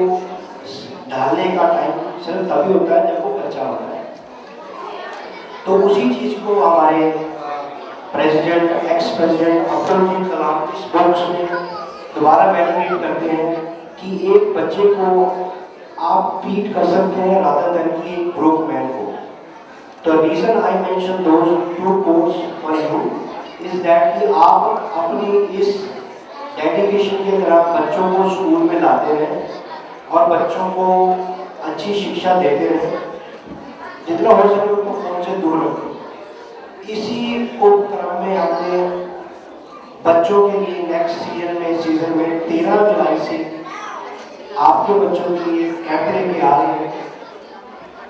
ढालने का टाइम सिर्फ तभी होता है जब वो कच्चा होता है। तो उसी चीज़ को हमारे president, ex president Abdul Kalam इस बॉक्स में दोबारा वैलिडेट करते हैं कि एक बच्चे को आप बीट कर सकते हैं रादर देन कि एक ब्रोक मैन को। तो reason I mention those two course for you is that कि आप अपनी इस डेडिकेशन के तरह बच्चों को स्कूल में लाते रहें और बच्चों को अच्छी शिक्षा देते रहें, जितना हो सके उनको फोन से दूर रखें। इसी उपक्रम में हमने बच्चों के लिए नेक्स्ट सीजन में 13 जुलाई से आपके बच्चों के लिए कैंप लेके आ रहे हैं।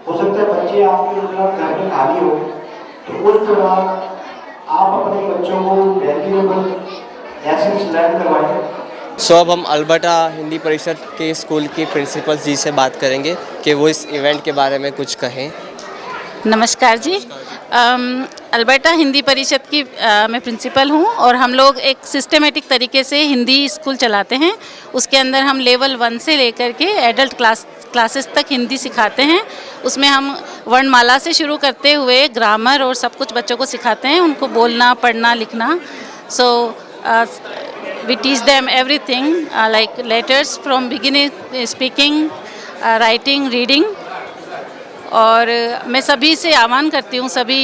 हो सकता है बच्चे आपके उस दौरान घर में खाली हो, तो उस दौरान आप अपने बच्चों को वैल्यूएबल लेसन्स लर्न करवाएं। सो अब हम अल्बर्टा हिंदी परिषद के स्कूल की प्रिंसिपल जी से बात करेंगे कि वो इस इवेंट के बारे में कुछ कहें। नमस्कार जी, अल्बर्टा हिंदी परिषद की मैं प्रिंसिपल हूँ और हम लोग एक सिस्टमेटिक तरीके से हिंदी स्कूल चलाते हैं। उसके अंदर हम लेवल 1 से लेकर के एडल्ट क्लासेस तक हिंदी सिखाते हैं। उसमें हम वर्णमाला से शुरू करते हुए ग्रामर और सब कुछ बच्चों को सिखाते हैं, उनको बोलना, पढ़ना, लिखना। सो we teach them everything like letters from beginning, speaking, writing, reading। और मैं सभी से आह्वान करती हूँ, सभी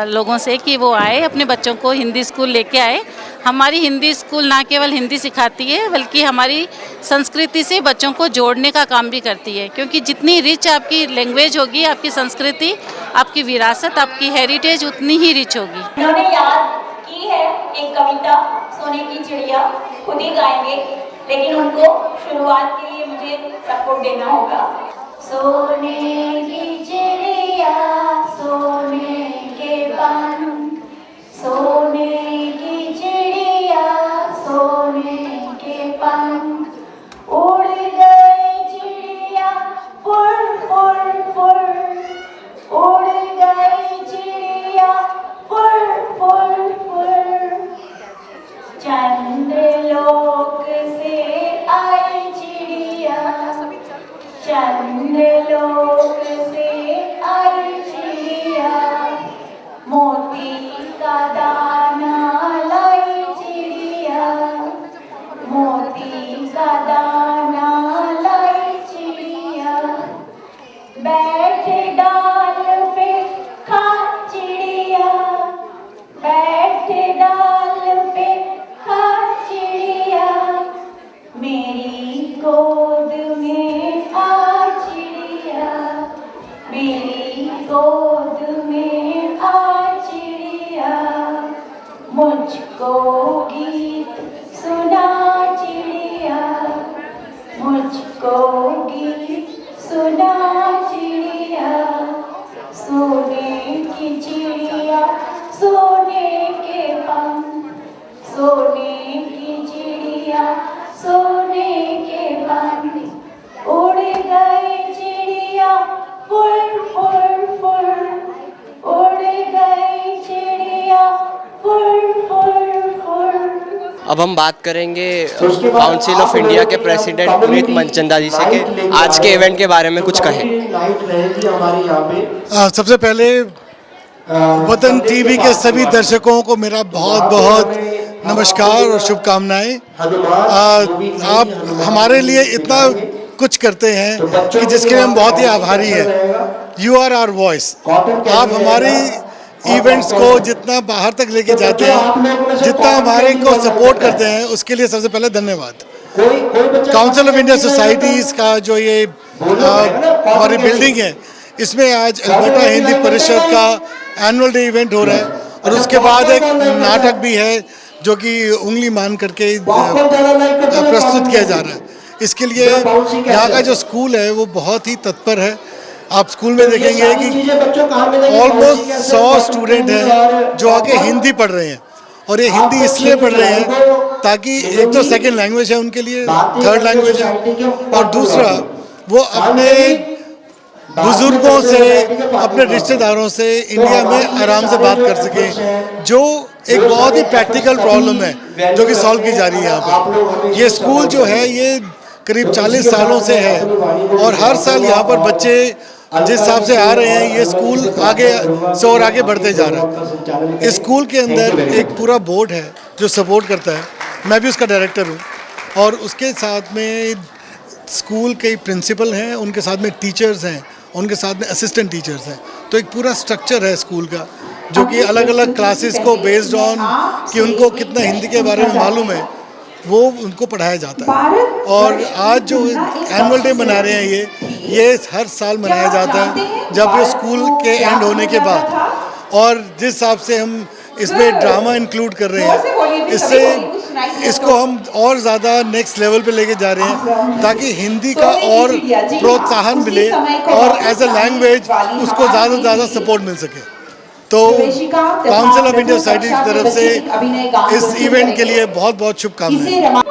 लोगों से कि वो आए, अपने बच्चों को हिंदी स्कूल लेके आए। हमारी हिंदी स्कूल ना केवल हिंदी सिखाती है बल्कि हमारी संस्कृति से बच्चों को जोड़ने का काम भी करती है, क्योंकि जितनी रिच आपकी लैंग्वेज होगी, आपकी संस्कृति, आपकी विरासत, आपकी हेरिटेज उतनी ही रिच होगी। उन्होंने याद की है एक कविता सोने की चिड़िया, खुद ही गाएंगे, लेकिन उनको शुरुआत के लिए मुझे सपोर्ट देना होगा। सोने की चिड़िया, सोने के पंख, सोने की चिड़िया, सोने के पंख, उड़ गई चिड़िया फुर फुर फुर, उड़ गई चिड़िया फुर फुर फुर। चंद्रलोक से आई चिड़िया, चंद्रलोक से आई चिड़िया, मोती का दाना लाई चिड़िया, मोती का दाना लाई चिड़िया, बैठ डाल पे खा चिड़िया, बैठ डाल पे खा चिड़िया, मेरी गोद में आ चिड़िया, मेरी गोद में आ चिड़िया, मुझको गीत सुना चिड़िया, मुझको गीत सुना चिड़िया, सोने की चिड़िया, सोने के पंख, सोने की चिड़िया, सोने के पंख, उड़ गई चिड़िया फुर फुर फुर, उड़ गई चिड़िया फुर फुर फुर। अब हम बात करेंगे काउंसिल ऑफ इंडिया के प्रेसिडेंट पुनीत मनचंदा जी से कि आज के इवेंट के बारे में कुछ कहें। सबसे पहले वतन टीवी के सभी दर्शकों को मेरा बहुत बहुत नमस्कार और शुभकामनाएं। आप हमारे लिए इतना कुछ करते हैं कि जिसके लिए हम बहुत ही आभारी हैं। You are our voice. आप हमारी इवेंट्स को जितना बाहर तक लेके जाते हैं, जितना हमारे को सपोर्ट करते हैं, उसके लिए सबसे पहले धन्यवाद। काउंसिल ऑफ इंडिया सोसाइटीज़ का जो ये हमारी बिल्डिंग है, इसमें आज अल्बर्टा हिंदी परिषद का एनुअल डे इवेंट हो रहा है और उसके बाद एक नाटक भी है जो कि उंगली मान करके प्रस्तुत किया जा रहा है। इसके लिए यहाँ का जो स्कूल है वो बहुत ही तत्पर है। आप स्कूल में देखेंगे कि ऑलमोस्ट 100 स्टूडेंट हैं जो आके हिंदी पढ़ रहे हैं और ये हिंदी इसलिए पढ़ रहे हैं ताकि एक तो सेकंड लैंग्वेज है उनके लिए, थर्ड लैंग्वेज है, और दूसरा वो अपने बुजुर्गों से, अपने रिश्तेदारों से इंडिया में आराम से बात कर सकें, जो एक बहुत ही प्रैक्टिकल प्रॉब्लम है जो कि सॉल्व की जा रही है यहाँ पर। ये स्कूल जो है ये करीब 40 सालों से है और हर साल यहाँ पर बच्चे जिस हिसाब से आ रहे हैं, ये स्कूल आगे से और आगे बढ़ते जा रहा है। इस स्कूल के अंदर एक पूरा बोर्ड है जो सपोर्ट करता है, मैं भी उसका डायरेक्टर हूँ, और उसके साथ में स्कूल के प्रिंसिपल हैं, उनके साथ में टीचर्स हैं, उनके साथ में असिस्टेंट टीचर्स हैं। तो एक पूरा स्ट्रक्चर है स्कूल का जो कि अलग अलग क्लासेस को बेस्ड ऑन कि उनको कितना हिंदी के बारे में मालूम है वो उनको पढ़ाया जाता है। और आज जो एनुअल डे मना रहे हैं ये हर साल मनाया जाता है जब ये स्कूल के एंड होने के बाद, और जिस हिसाब से हम इसमें ड्रामा इंक्लूड कर रहे हैं, इससे इसको हम और ज़्यादा नेक्स्ट लेवल पे लेके जा रहे हैं ताकि हिंदी का और प्रोत्साहन मिले और एज अ लैंग्वेज उसको ज़्यादा से ज़्यादा सपोर्ट मिल सके। तो काउंसिल ऑफ इंडिया सोसाइटी की तरफ से इस इवेंट के लिए बहुत बहुत शुभकामनाएं।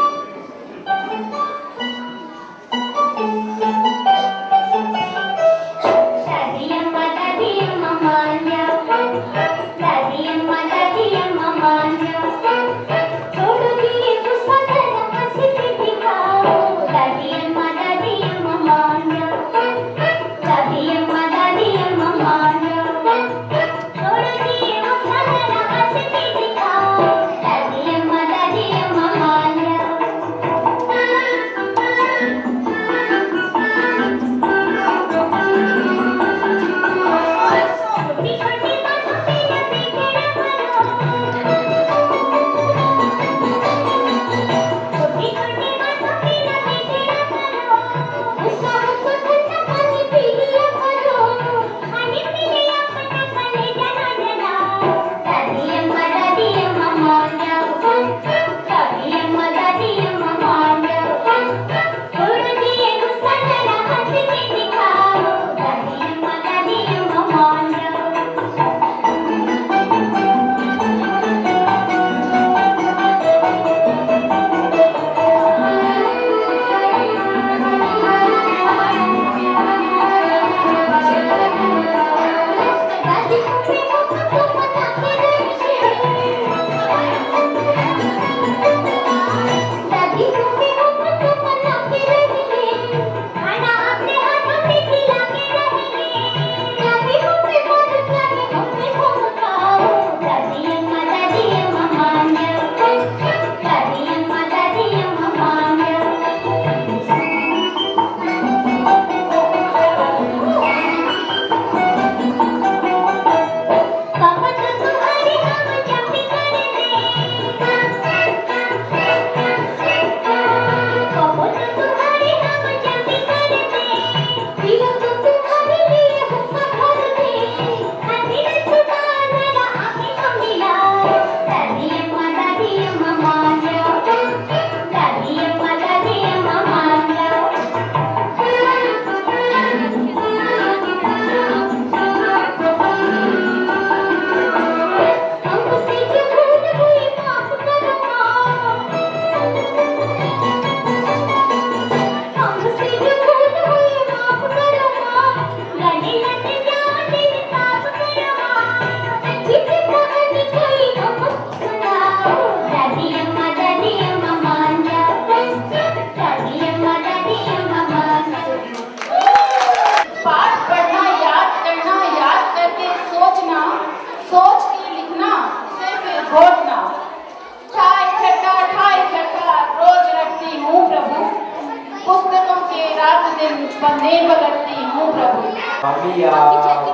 बंदे पलटती हूँ प्रभु। कामयाब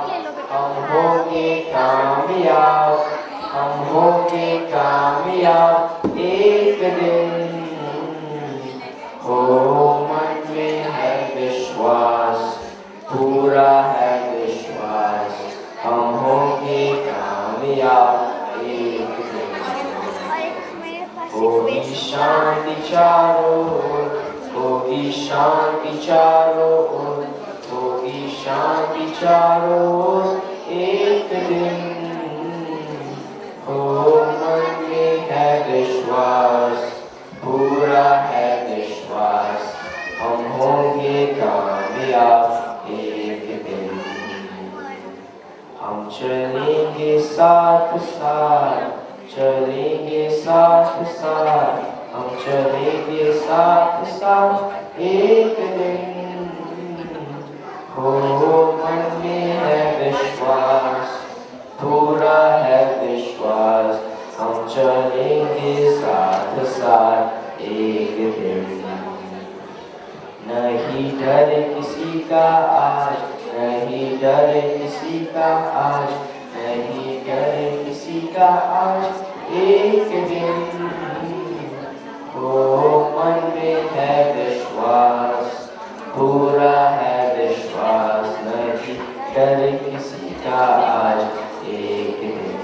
हम होंगे कामयाब, हम होंगे कामयाब एक दिन। हो मन में है विश्वास, पूरा है विश्वास, हम होंगे कामयाब एक दिन। होगी शांति चारों ओर, होगी शांति चारों ओर, होगी शांति चारों ओर एक दिन। हो मन में है विश्वास, पूरा है विश्वास, हम होंगे कामयाब एक दिन। हम चलेंगे साथ साथ, चलेंगे साथ साथ, हम चलेंगे साथ साथ एक दिन। हो मन में है विश्वास, पूरा है विश्वास, हम चलेंगे साथ साथ एक दिन। नहीं डर किसी का आज, नहीं डर किसी का आज, नहीं डर किसी का आज एक दिन। हो मन में है विश्वास, पूरा है विश्वास, नहीं डर किसी का आज एक दिन।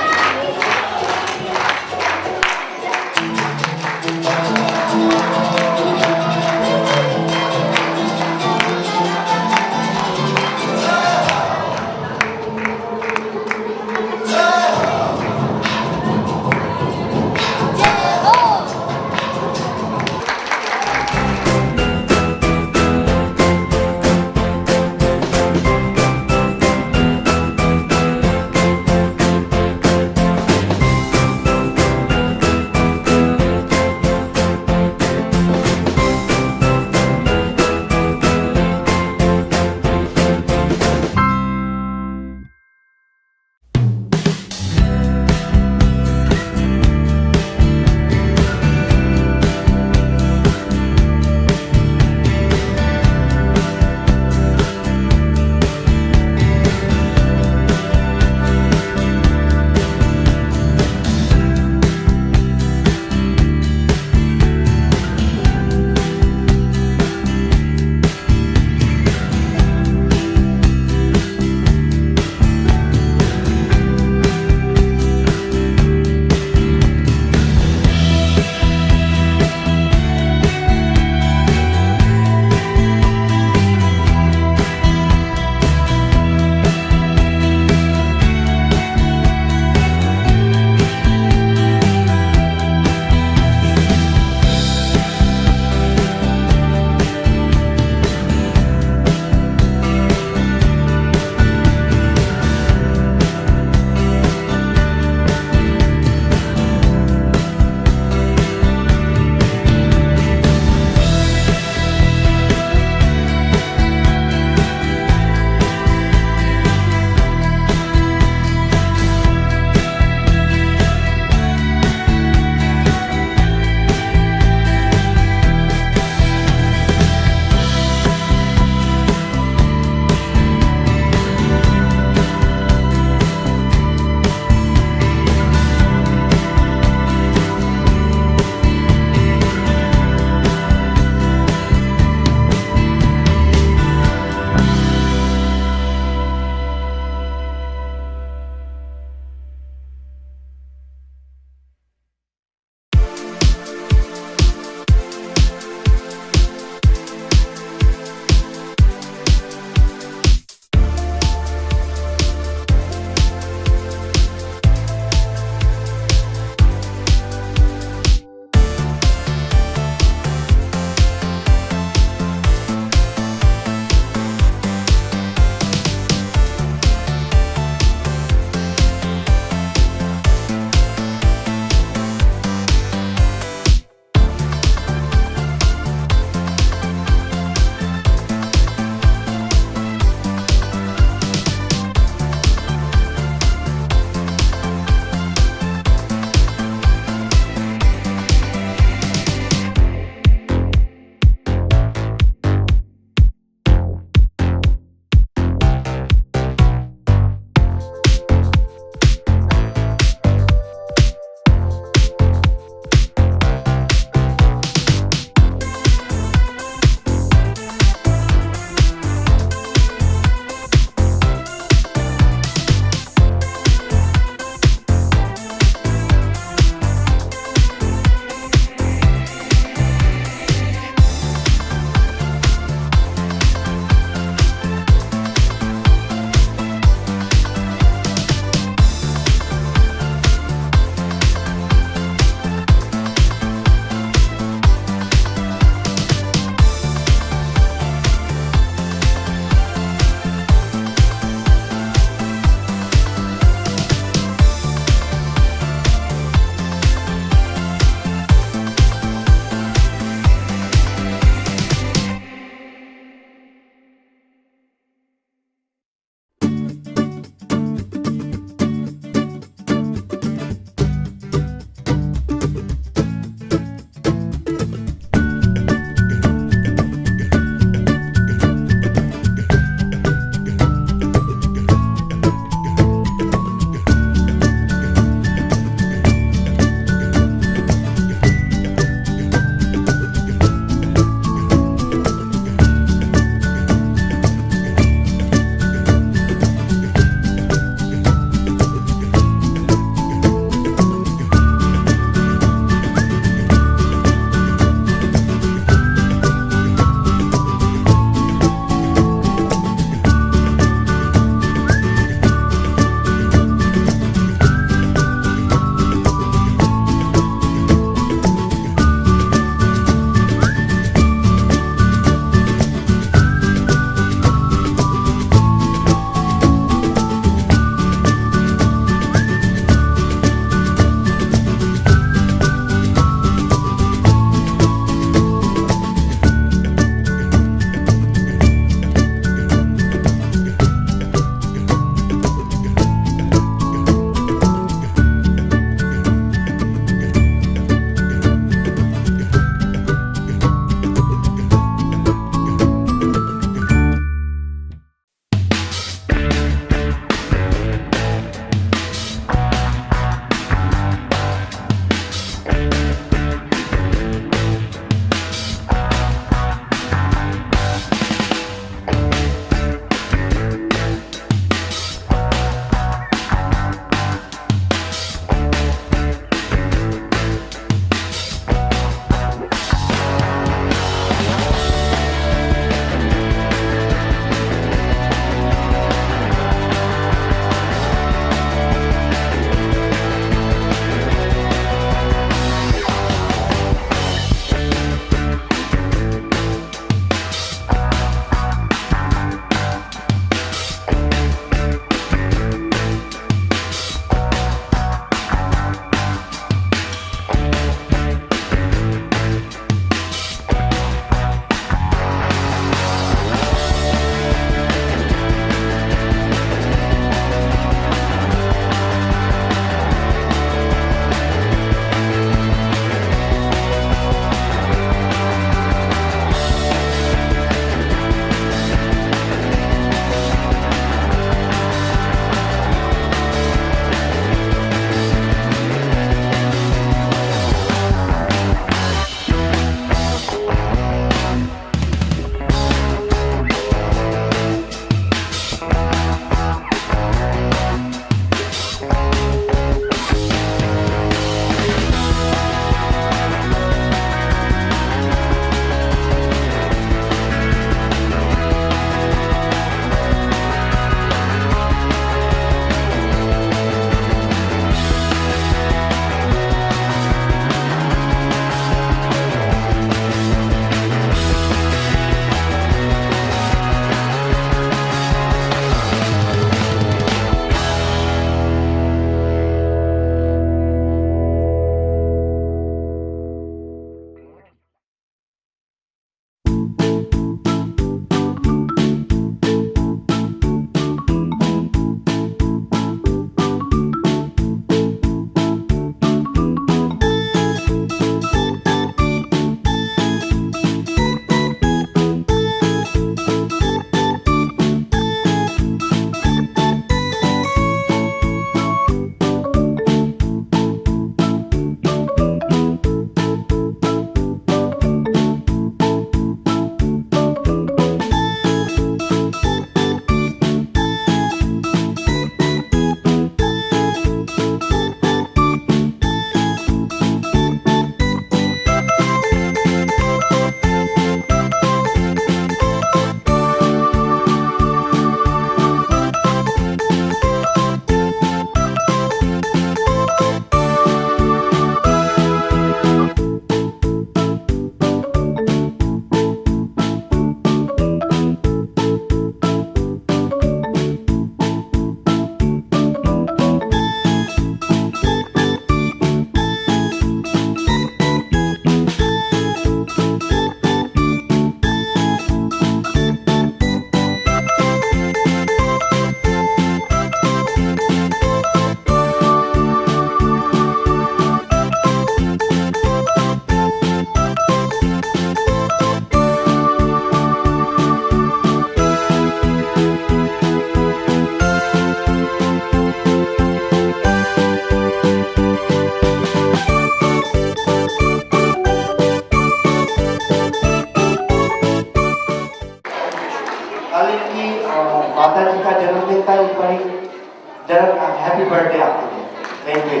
डे आपके लिए। Thank you.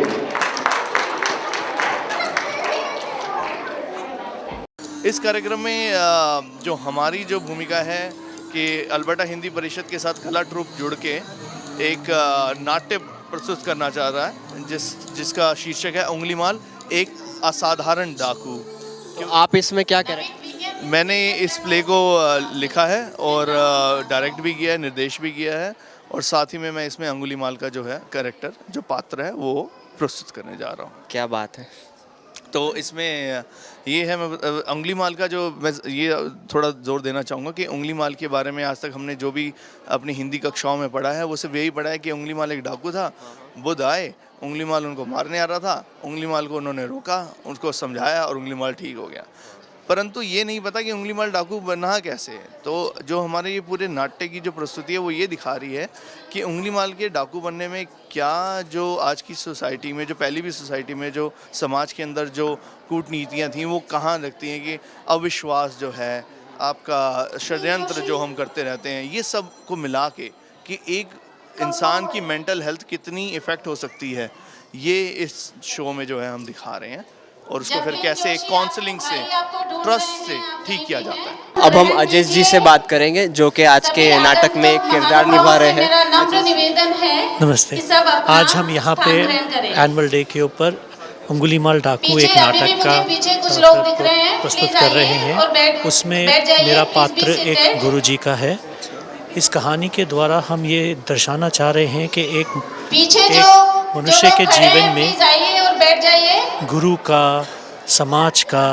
इस कार्यक्रम में जो हमारी जो भूमिका है कि अल्बर्टा हिंदी परिषद के साथ कला ट्रूप जुड़ के एक नाट्य प्रस्तुत करना चाह रहा है जिसका शीर्षक है उंगलीमाल एक असाधारण डाकू। तो आप इसमें क्या करें? मैंने इस प्ले को लिखा है और डायरेक्ट भी किया है, निर्देश भी किया है और साथ ही में मैं इसमें अंगुलीमाल का जो है कैरेक्टर जो पात्र है वो प्रस्तुत करने जा रहा हूँ। क्या बात है। तो इसमें ये है मैं उंगलीमाल का जो मैं ये थोड़ा जोर देना चाहूँगा कि उंगलीमाल के बारे में आज तक हमने जो भी अपनी हिंदी कक्षाओं में पढ़ा है वो सिर्फ यही पढ़ा है कि उंगलीमाल एक डाकू था, बुद्ध आए, उंगलीमाल उनको मारने आ रहा था, उंगलीमाल को उन्होंने रोका, उसको समझाया और उंगलीमाल ठीक हो गया। परंतु ये नहीं पता कि उंगलीमाल डाकू बना कैसे है। तो जो हमारे ये पूरे नाट्य की जो प्रस्तुति है वो ये दिखा रही है कि उंगलीमाल के डाकू बनने में क्या जो आज की सोसाइटी में, जो पहली भी सोसाइटी में जो समाज के अंदर जो कूटनीतियाँ थीं वो कहाँ लगती हैं कि अविश्वास जो है, आपका षड्यंत्र जो हम करते रहते हैं, ये सब को मिला के कि एक इंसान की मेंटल हेल्थ कितनी इफ़ेक्ट हो सकती है, ये इस शो में जो है हम दिखा रहे हैं और उसको फिर कैसे काउंसलिंग से, ट्रस्ट से ठीक किया जाता है। अब हम अजय जी से बात करेंगे जो कि आज के नाटक में एक किरदार निभा रहे हैं। नम्र निवेदन है। नमस्ते। आज हम यहाँ पे एनुअल डे के ऊपर उंगलीमाल डाकू एक नाटक का प्रस्तुत कर रहे हैं। उसमें मेरा पात्र एक गुरुजी का है। इस कहानी के द्वारा हम ये दर्शाना चाह रहे हैं कि एक मनुष्य के जीवन में गुरु का, समाज का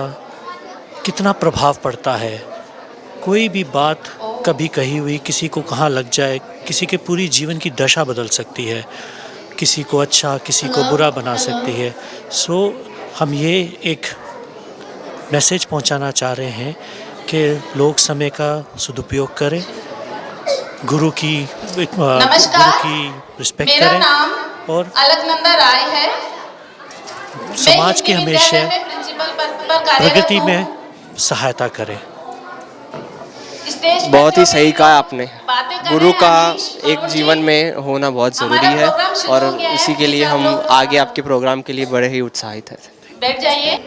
कितना प्रभाव पड़ता है। कोई भी बात कभी कही हुई किसी को कहाँ लग जाए, किसी के पूरी जीवन की दशा बदल सकती है, किसी को अच्छा किसी को बुरा बना सकती है। सो हम ये एक मैसेज पहुंचाना चाह रहे हैं कि लोग समय का सदुपयोग करें, गुरु की रिस्पेक्ट करें और अलकनंदा राय है। समाज की हमेशा प्रगति में सहायता करें। बहुत ही सही कहा आपने। गुरु का एक जीवन में होना बहुत ज़रूरी है और उसी के लिए हम आगे आपके प्रोग्राम के लिए बड़े ही उत्साहित हैं। बैठ जाइए।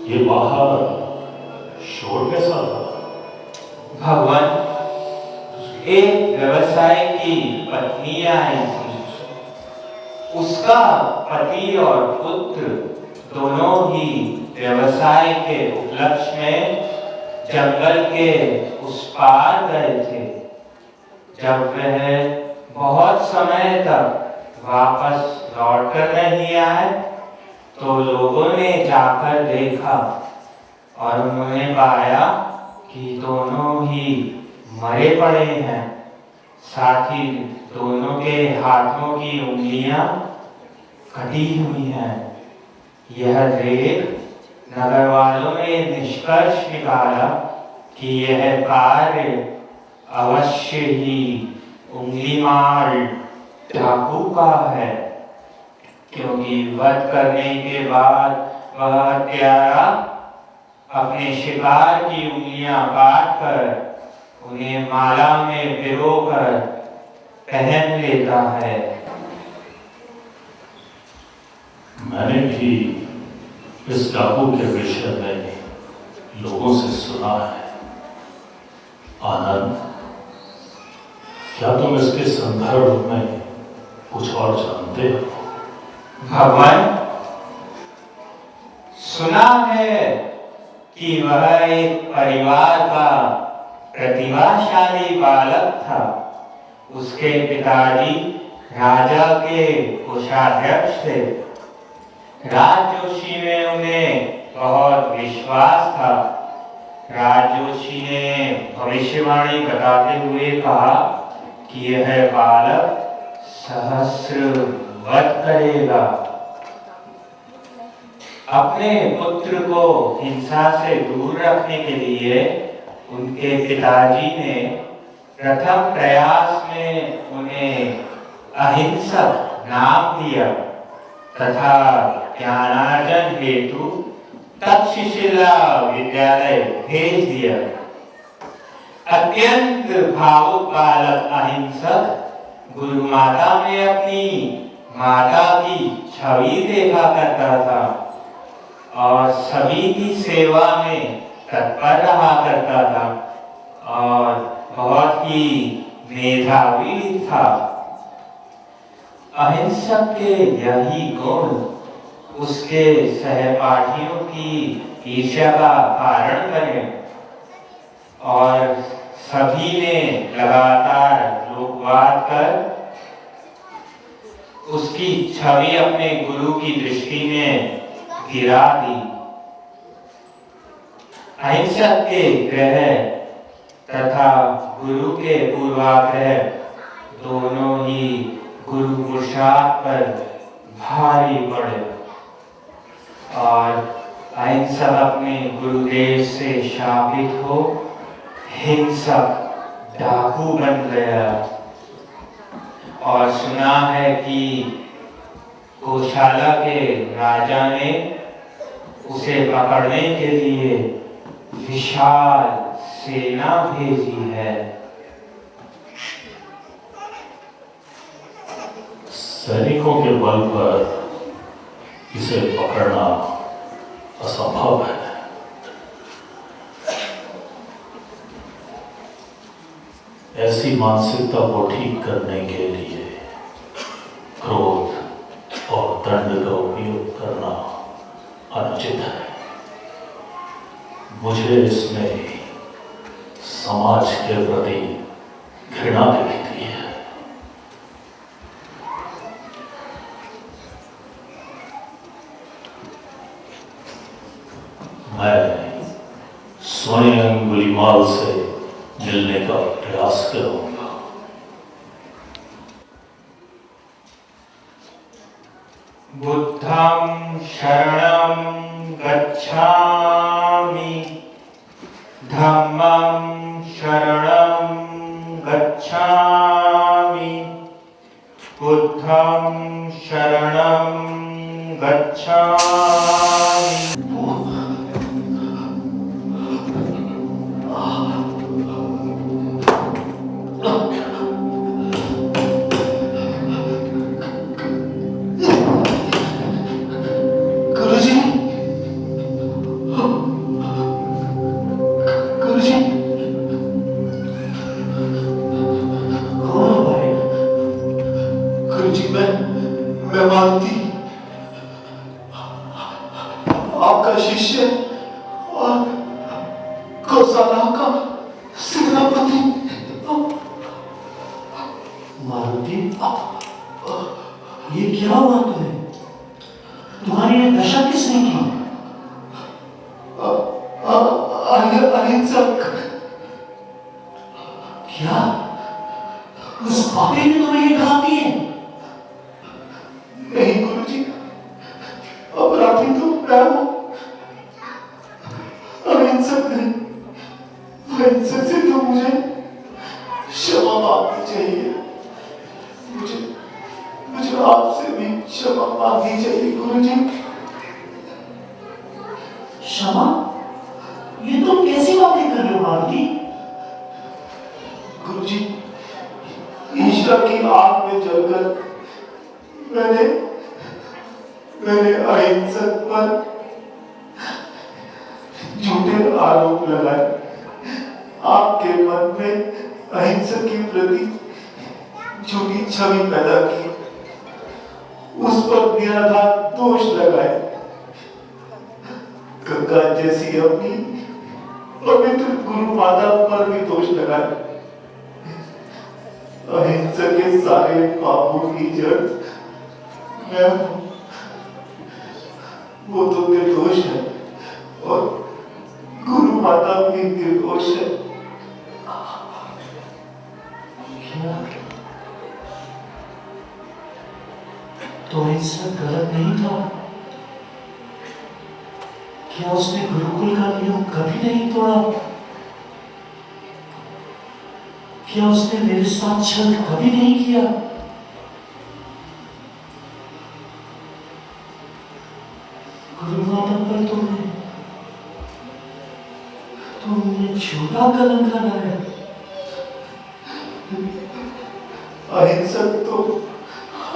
ये बाहर शोर कैसा था? भगवान, एक व्यवसाय की पत्नी आई थी। उसका पति और पुत्र दोनों ही व्यवसाय के उपलक्ष्य में जंगल के उस पार गए थे। जब वह बहुत समय तक वापस लौटकर नहीं आए तो लोगों ने जाकर देखा और उन्होंने पाया कि दोनों ही मरे पड़े हैं। साथ ही दोनों के हाथों की उंगलियां कटी हुई हैं। यह देख नगर वालों ने निष्कर्ष निकाला कि यह कार्य अवश्य ही उंगलीमाल डाकू का है, क्योंकि वध करने के बाद वह हत्यारा अपने शिकार की उंगलियां काटकर उन्हें माला में पिरोकर पहन लेता है। मैंने भी इस डाकू के विषय में लोगों से सुना है। आनंद, क्या तुम इसके संदर्भ में कुछ और जानते हो? भगवान, सुना है कि वह एक परिवार का प्रतिभाशाली बालक था। उसके पिताजी राजा के कोषाध्यक्ष थे। राजजोशी में उन्हें बहुत विश्वास था। राजोशी ने भविष्यवाणी बताते हुए कहा कि यह बालक सहस्र वध करेगा। अपने पुत्र को हिंसा से दूर रखने के लिए उनके पिताजी ने प्रथम प्रयास में उन्हें अहिंसक नाम दिया तथा ज्ञानार्जन हेतु तक्षशिला विद्यालय भेज दिया। अत्यंत भावुक बालक अहिंसक गुरु माता में अपनी माता की छवि देखा करता था और सभी की सेवा में तत्पर रहा करता था और बहुत ही मेधावी था। अहिंसक के यही गुण उसके सहपाठियों की ईर्ष्या का कारण बने और सभी ने लगातार लोकवाद कर उसकी छवि अपने गुरु की दृष्टि में गिरा दी। अहिंसक के ग्रह तथा गुरु के पूर्वाग्रह दोनों ही गुरु पुरुषार्थ पर भारी पड़े और अहिंसक अपने गुरुदेव से शापित हो हिंसक डाकू बन गया और सुना है कि गौशाला के राजा ने उसे पकड़ने के लिए विशाल सेना भेजी है। सैनिकों के बल पर इसे पकड़ना असंभव है। ऐसी मानसिकता को ठीक करने के लिए क्रोध और दंड का उपयोग करना अनुचित है। मुझे इसमें समाज के प्रति घृणा दिखती है। मैं स्वयं अंगुलीमाल से मिलने का प्रयास करूंगा। बुद्धं शरणं गच्छामि, धम्मं शरणं गच्छामि, बुद्धं शरणं गच्छामि। आपका शिष्य और गौशाला का सेनापति मारुति। ये क्या हुआ तुम्हें? तुम्हारी ये दशा किसने की? अहिंसक। क्या उस पापी ने तुम्हें ये घाव दिए? नहीं गुरुजी, अपराधी तो मैं हूं, अहिंसक नहीं। अहिंसक से तो मुझे क्षमा मांगनी चाहिए। मुझे आपसे भी क्षमा मांगनी चाहिए गुरुजी। क्षमा? ये तुम कैसी बातें कर रहे हो मारुति? गुरुजी, ईश्वर की आग में जलकर मैंने अहिंसक पर झूठे आरोप लगाए। आपके मन में अहिंसक के प्रति झूठी छवि पैदा की, उस पर निराधार दोष लगाए। गंगा जैसी अपनी पवित्र गुरु माता पर भी दोष लगाए। अहिंसक के सारे पापों की जड़ मैं हूं। वो तो निर्दोष है और गुरु माता भी निर्दोष है। तो ऐसा गलत नहीं था? क्या उसने गुरुकुल का नियम कभी नहीं तोड़ा? क्या उसने मेरे साथ छल कभी नहीं किया? गुरुमाता पर तुमने झूठा कलंक लगाया। अहिंसक तो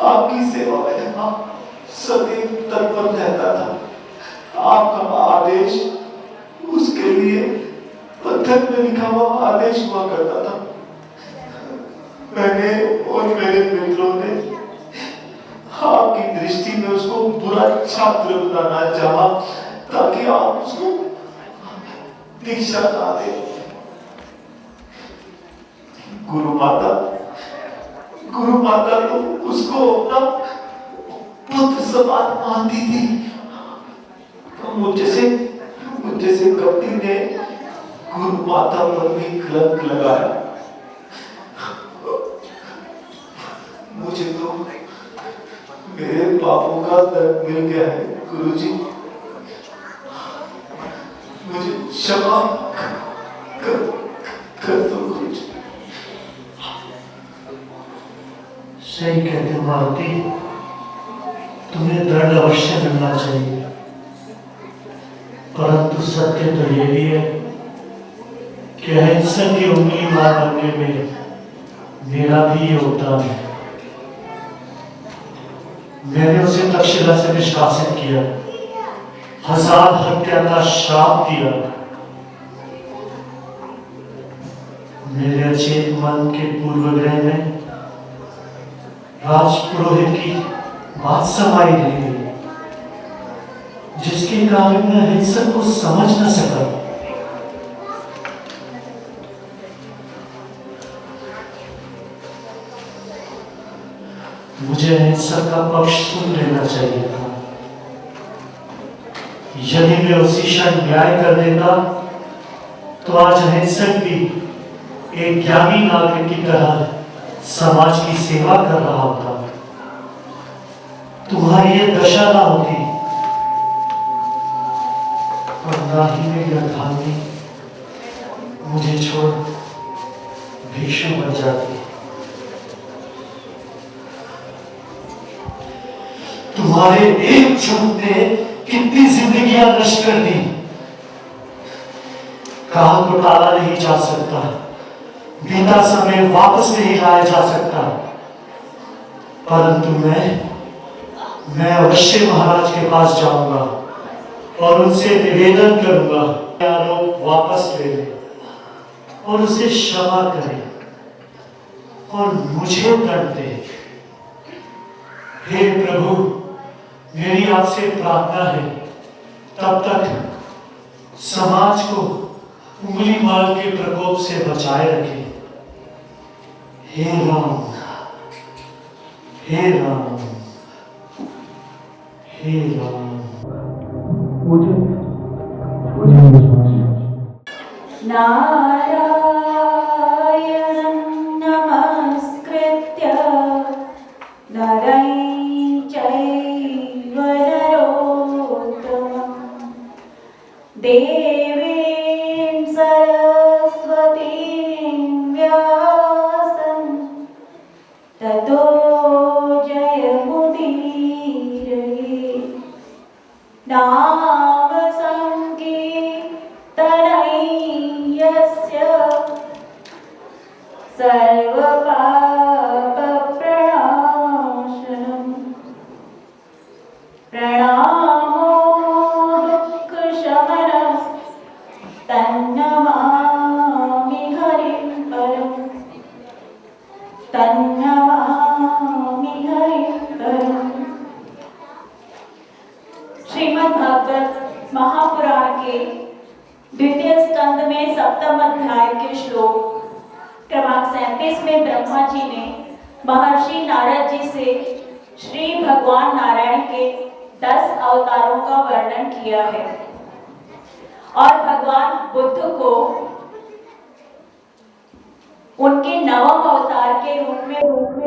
आपकी सेवा में सदैव तत्पर रहता था। आपका आदेश उसके लिए पत्थर में लिखा हुआ आदेश हुआ करता था। मैंने और मेरे मित्रों ने आपकी दृष्टि में उसको बुरा छात्र बनाना चाहा ताकि आप उसको दीक्षा ना दे। गुरु माता तो उसको अपना पुत्र समान मानती थी। मुझे से कपटी ने गुरु माता पर भी कलंक लगाया। मुझे तो मेरे पापों का दर्द मिल गया है गुरुजी। मुझे क्षमा कर दो गुरुजी। सही कहते हो मारुति, तुम्हें दंड अवश्य मिलना चाहिए, परंतु सत्य तो ये भी है कि अहिंसक की उंगली मार बनने में मेरा भी योगदान है। मैंने उसे तक्षशिला से निष्कासित किया, 1000 हत्या का श्राप दिया। मेरे अचेत मन के पूर्वग्रह में राजपुरोहित की बात समाई रह गई, जिसके कारण मैं अहिंसक को समझ न सका। मुझे अहिंसक का पक्ष सुन लेना चाहिए था। यदि मैं उसी क्षण न्याय कर देता तो आज अहिंसक भी एक ज्ञानी नागरिक की तरह समाज की सेवा कर रहा होता। तुम्हारी ये दशा ना होती और ना ही मेरी अर्धांगिनी मुझे छोड़ भिक्षु बन जाती। तुम्हारे एक झूठ ने कितनी जिंदगियां नष्ट कर दी। काल को टाला नहीं जा सकता, बीता समय वापस नहीं लाया जा सकता, परंतु मैं अवश्य महाराज के पास जाऊंगा और उनसे निवेदन करूंगा आरोप वापस ले ले और उसे क्षमा करे और मुझे दंड दे। हे प्रभु, मेरी आपसे प्रार्थना है, तब तक समाज को उंगली मार के प्रकोप से बचाए रखे। हे राम, हे राम, हे राम। नारायणं नमस्कृत्य नरं चैव नरोत्तमं देवीं सरस्वतीं व्यासं ततो जयमुदीरये। नाम संकीर्तनस्य सर्वपापप्रणाशनम् प्रणामो दुःखशमनः तन्नमामि हरिं परं तन्नमामि हरिं परम्। श्रीमद् भागवत महापुराण के द्वितीय स्कंद में 7वें अध्याय के श्लोक क्रमांक 37 में ब्रह्मा जी ने महर्षि नारद जी से श्री भगवान नारायण के 10 अवतारों का वर्णन किया है। और भगवान बुद्ध को उनके नवम अवतार के रूप में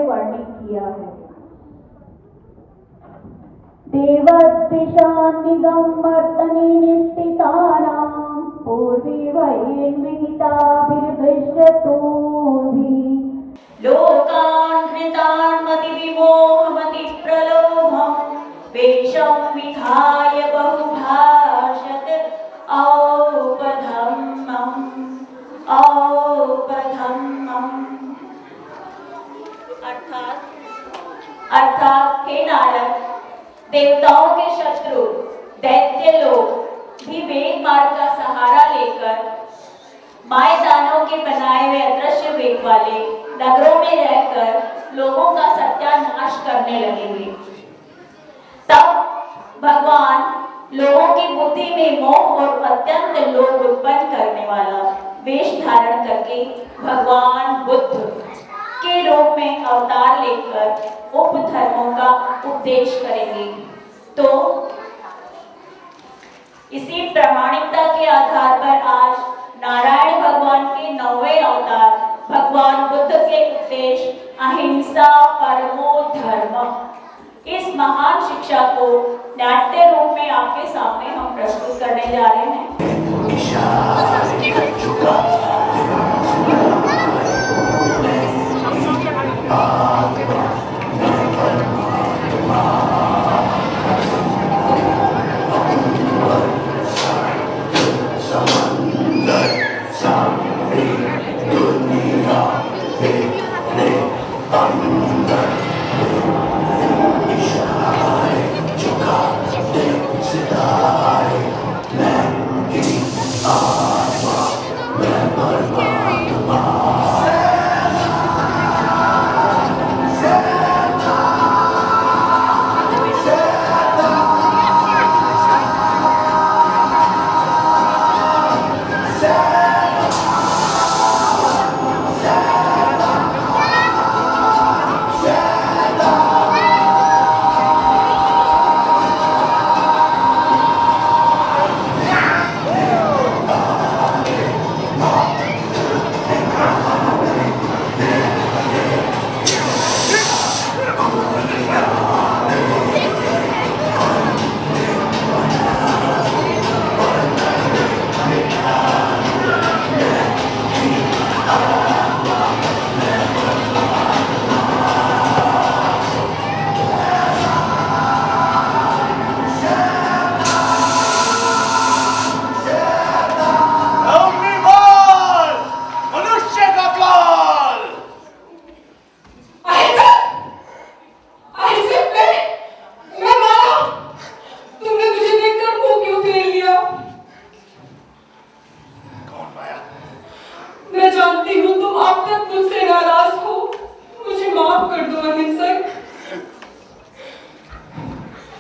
वर्णित किया है। देवद्विषान्निगमवर्तने निष्ठितानां पूर्वीवैर्विहिताभिर्दृश्यतोऽभि लोकान् घृतान् मतिविमोहमति प्रलोभं वेषं विधाय बहुभाषत औपधम्मम् अर्थात हे नारद, देवताओं के शत्रु दैत्य लोग भी वेद मार्ग का सहारा लेकर माय दानव के बनाए हुए अदृश्य वेद वाले नगरों में रहकर लोगों का सत्यानाश करने लगेंगे। तब भगवान लोगों की बुद्धि में मोह और अत्यंत लोभ उत्पन्न करने वाला वेश धारण करके भगवान बुद्ध के रूप में अवतार लेकर उपधर्मों का उपदेश करेंगे। तो इसी प्रामाणिकता के आधार पर आज नारायण भगवान के 9वें अवतार भगवान बुद्ध के उपदेश अहिंसा परमो धर्म, इस महान शिक्षा को नाट्य रूप में आपके सामने हम प्रस्तुत करने जा रहे हैं।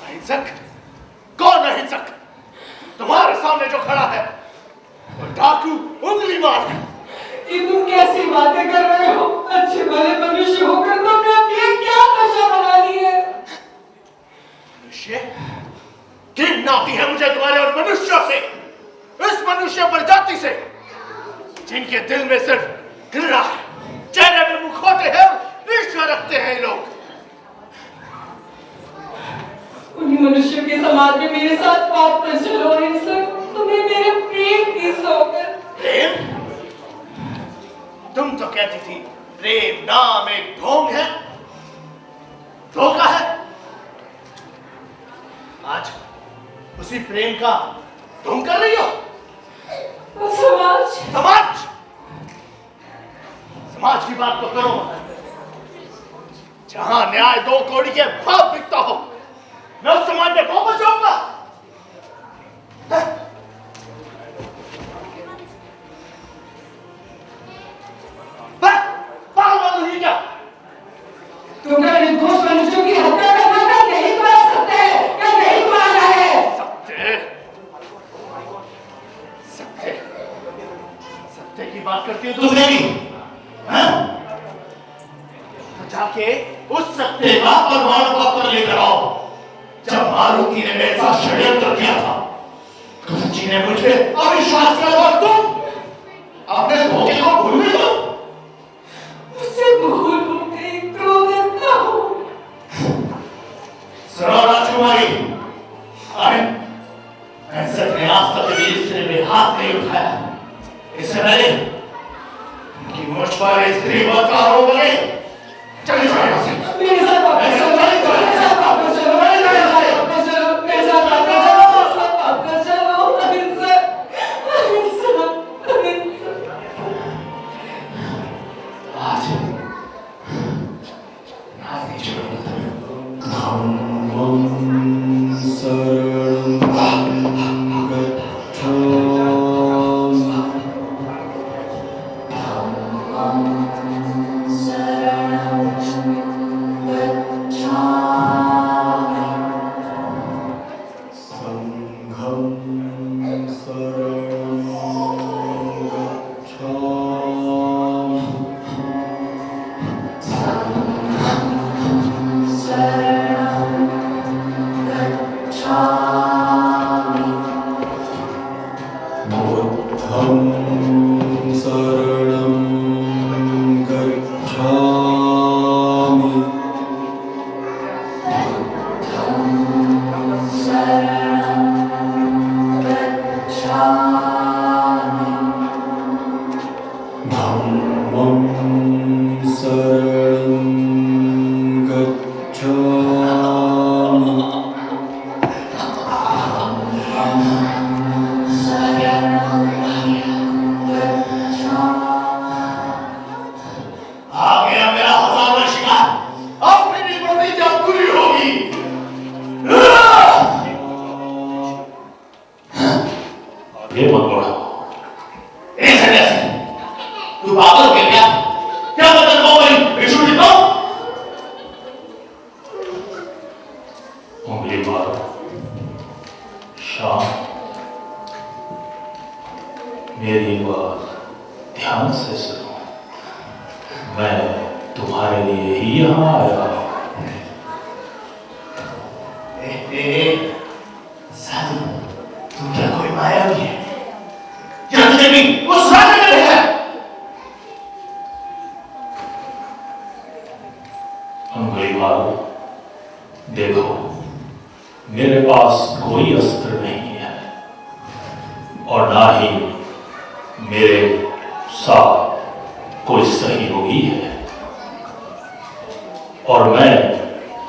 अहिंसक? कौन अहिंसक? तुम्हारे सामने जो खड़ा है वो डाकू उंगली मार है। ये तुम कैसी बातें कर रहे हो? अच्छे भले मनुष्य होकर तुमने अपनी क्या दशा बना ली है? मनुष्य? घिन आती है मुझे तुम्हारे और मनुष्यों से, इस मनुष्य प्रजाति से जिनके दिल में सिर्फ घृणा है, चेहरे में मुखौटे हैं और ईर्ष्या रखते हैं लोग। उन्हीं मनुष्यों के समाज में मेरे साथ पाप न चलो अहिंसक, तुम्हें मेरे प्रेम की सौगंध। प्रेम? तुम तो कहती थी प्रेम नाम एक ढोंग है, धोखा है। आज उसी प्रेम का ढोंग कर रही हो। समाज समाज समाज की बात तो करो। जहां न्याय 2 कौड़ी के भाव बिकता हो, मैं उस समाज में कौन बचाऊंगा? पागल नहीं क्या? तुम क्या निर्दोष मनुष्यों की हत्या करना का नहीं बना सकते हैं? क्या नहीं माना है? सत्य सत्य की बात करती हो तुम नहीं? तो जाके उस सत्य का प्रमाण पत्र लेकर आओ। जब मारुति ने मेरे साथ षड्यंत्र किया था, गुरुजी ने जिन्हें मुझ पे अविश्वास किया और तुम अपने धोखे को भूल गई हो। मुझसे भूल हो गई, क्रोधित ना हो। सुनो राजकुमारी, अहिंसक ने आज तक कभी स्त्री पे हाथ नहीं उठाया। इससे पहले कि मुझ पर स्त्री वध का आरोप लगे, चले जाओ यहाँ से। मेरे साथ वापस चलो, मेरे साथ वापस चलो, मेरे साथ वापस चलो, मेरे साथ वापस चलो, अहिंसक, अहिंसक, अहिंसक। आज नहीं छोड़ूंगा तुम्हें। मेरी बात ध्यान से सुनो, मैं तुम्हारे लिए ही यहाँ आया हूँ। साधु, तुम क्या कोई मायावी है? क्या तुझे भी उस राज्य में है? अंगुलीमाल, देखो, मेरे पास कोई अस्त्र नहीं है और ना ही मेरे साथ कोई सहयोगी है, और मैं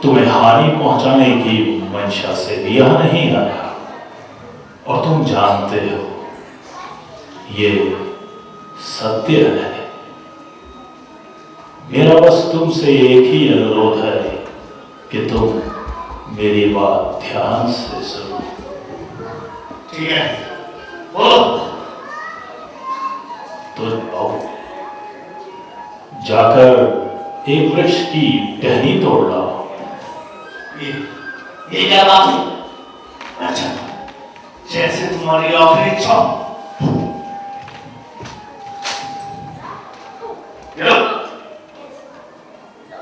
तुम्हें हानि पहुंचाने की मंशा से भी यहां नहीं आया। और तुम जानते हो ये सत्य है। मेरा बस तुमसे एक ही अनुरोध है कि तुम मेरी बात ध्यान से सुनो। ठीक है, बोलो। तो आओ, जाकर एक वृक्ष की टहनी तोड़ लाओ। ये क्या बात है? अच्छा, जैसे तुम्हारी आखिरी इच्छा।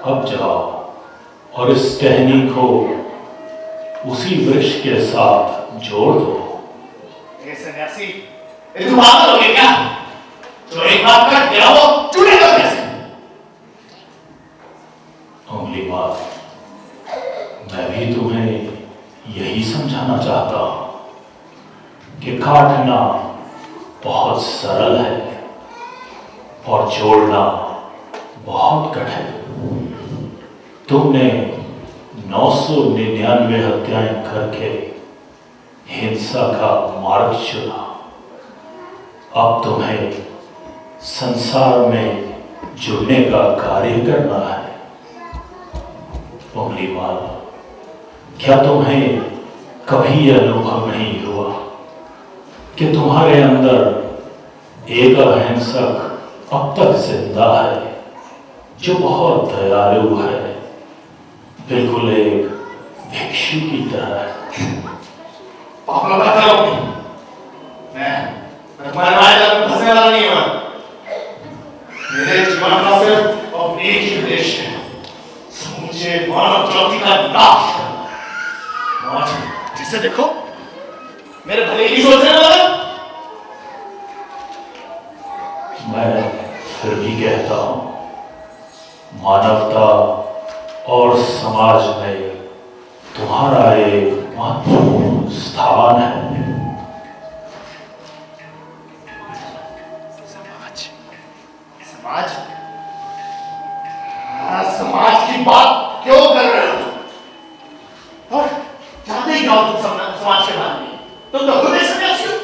अब जाओ और इस टहनी को उसी वृक्ष के साथ जोड़ दो। ये सन्यासी, ये तुम पागल हो गए क्या? जो एक बार कट गया वो जुड़ेगा कैसे? अंगुलीमाल, मैं भी तुम्हें यही समझाना चाहता हूं कि काटना बहुत सरल है और जोड़ना बहुत कठिन। तुमने 999 हत्याएं करके हिंसा का मार्ग चुना। अब तुम्हें संसार में जुड़ने का कार्य करना है। अंगुलीमाल, क्या तुम्हें कभी यह अनुभव नहीं हुआ कि तुम्हारे अंदर एक अहिंसक अब तक जिंदा है जो बहुत दयालु है, बिल्कुल एक भिक्षु की तरह है? पागल मत करो। मैं तुम्हारे माया में फंसने वाला नहीं हूं। मेरे जीवन का सिर्फ और एक ही उद्देश्य है, समूचे मानव जाति का नाश करना। जिसे देखो मेरे भले ही सोचने वाला मैं फिर भी कहता हूँ, मानवता और समाज में तुम्हारा एक महत्वपूर्ण स्थान है। समाज? समाज की बात क्यों कर रहे हो तुम? और जानते ही जाओ तुम समाज के बारे में, तुम तो खुद ही सन्यासी हो।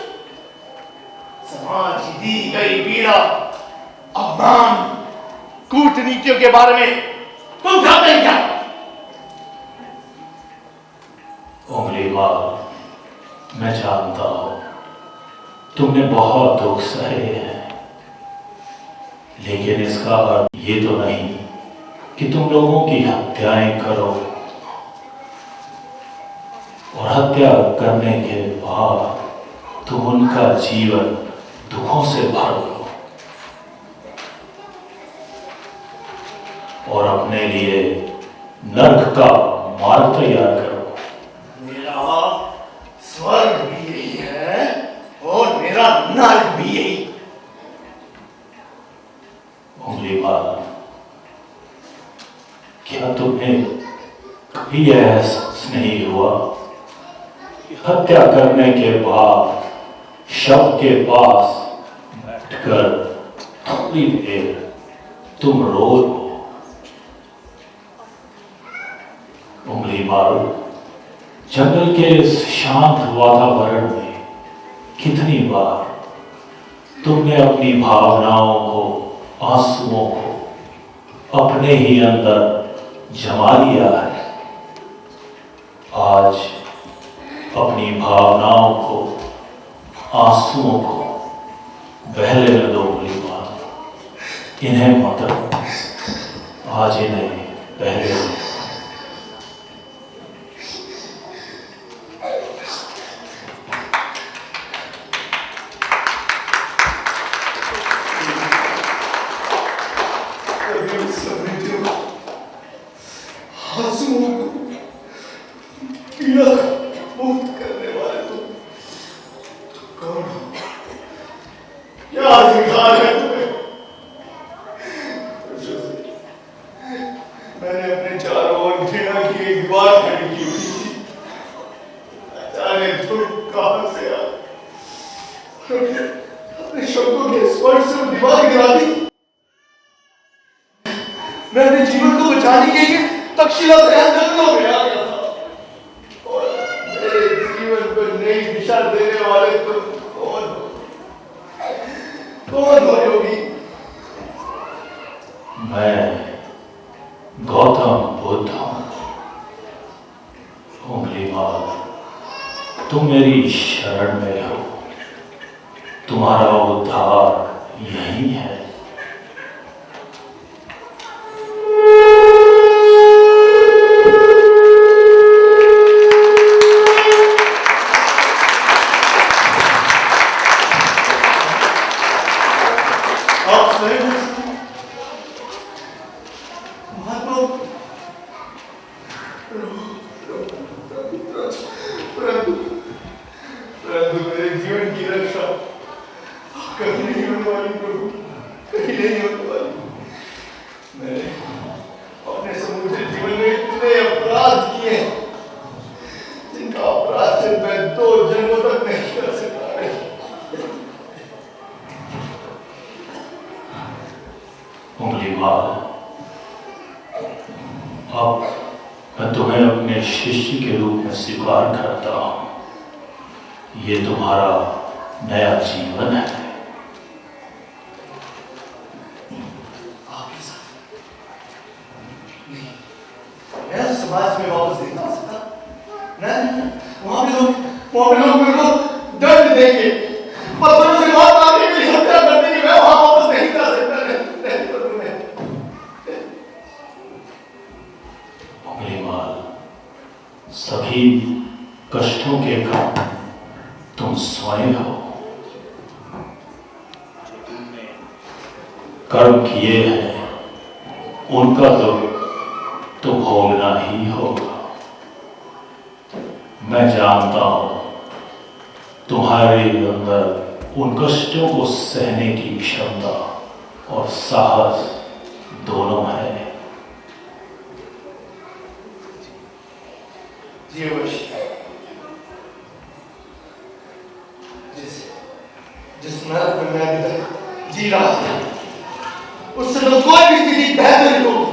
समाज की दी गई पीड़ा, अपमान, कूटनीतियों के बारे में तुम जानते ही क्या? उंगली मार, मैं जानता हूं तुमने बहुत दुख सहे हैं, लेकिन इसका अर्थ ये तो नहीं कि तुम लोगों की हत्याएं करो और हत्या करने के बाद तुम उनका जीवन दुखों से भर दो और अपने लिए नर्क का मार्ग तैयार करो। मेरा स्वर्ग भी यही है और मेरा नर्क भी यही। उंगली मार, क्या तुम्हें कभी एहसास नहीं हुआ कि हत्या करने के बाद शव के पास बैठकर थोड़ी देर तुम रो लो? उंगली मारो, जंगल के इस शांत वातावरण में कितनी बार तुमने अपनी भावनाओं को, आंसुओं को अपने ही अंदर जमा लिया है। आज अपनी भावनाओं को, आंसुओं को बहने में दो उंगली मार, इन्हें मत रखो, आज इन्हें बहने दो। मैंने अपने चारों ओर घृणा की एक दीवार खड़ी की हुई थी। अचानक तुम कहां से आ अपने शब्दों के स्पर्श से दीवार गिरा दी। मैं अपने जीवन को बचाने के लिए तक्षशिला से जंगलों में आ गया था और मेरे जीवन को नई दिशा देने वाले तुम कौन हो योगी? मैं गौतम बुद्ध हूं। उंगली मार, तुम मेरी शरण में हो, तुम्हारा उद्धार यही है। परंतु मेरे जीवन की रक्षा कभी नहीं होने वाली प्रभु, कभी नहीं होने वाली। मैंने अपने समुद्री जीवन में इतने अपराध किए जिनका अपराध से मैं 2 जन्मों तक नहीं कर सकता। उंगली मार, अब मैं तुम्हें अपने शिष्य के रूप में स्वीकार करता हूं। ये तुम्हारा नया जीवन है। मैं समाज में वापस नहीं आ सकता। मैं वहां पे लोग मेरे को दंड देंगे, पत्थरों से मार मार के मेरी हत्या कर देंगे। मैं वहां वापस नहीं जा सकता। सभी कष्टों के कारण तुम स्वयं हो। कर्म किए हैं उनका तो भोगना ही होगा। मैं जानता हूं तुम्हारे अंदर उन कष्टों को सहने की क्षमता और साहस दोनों है। जिस नरक में मैं अभी तक जी रहा था, उससे तो कोई भी स्थिति बेहतर नहीं होगी।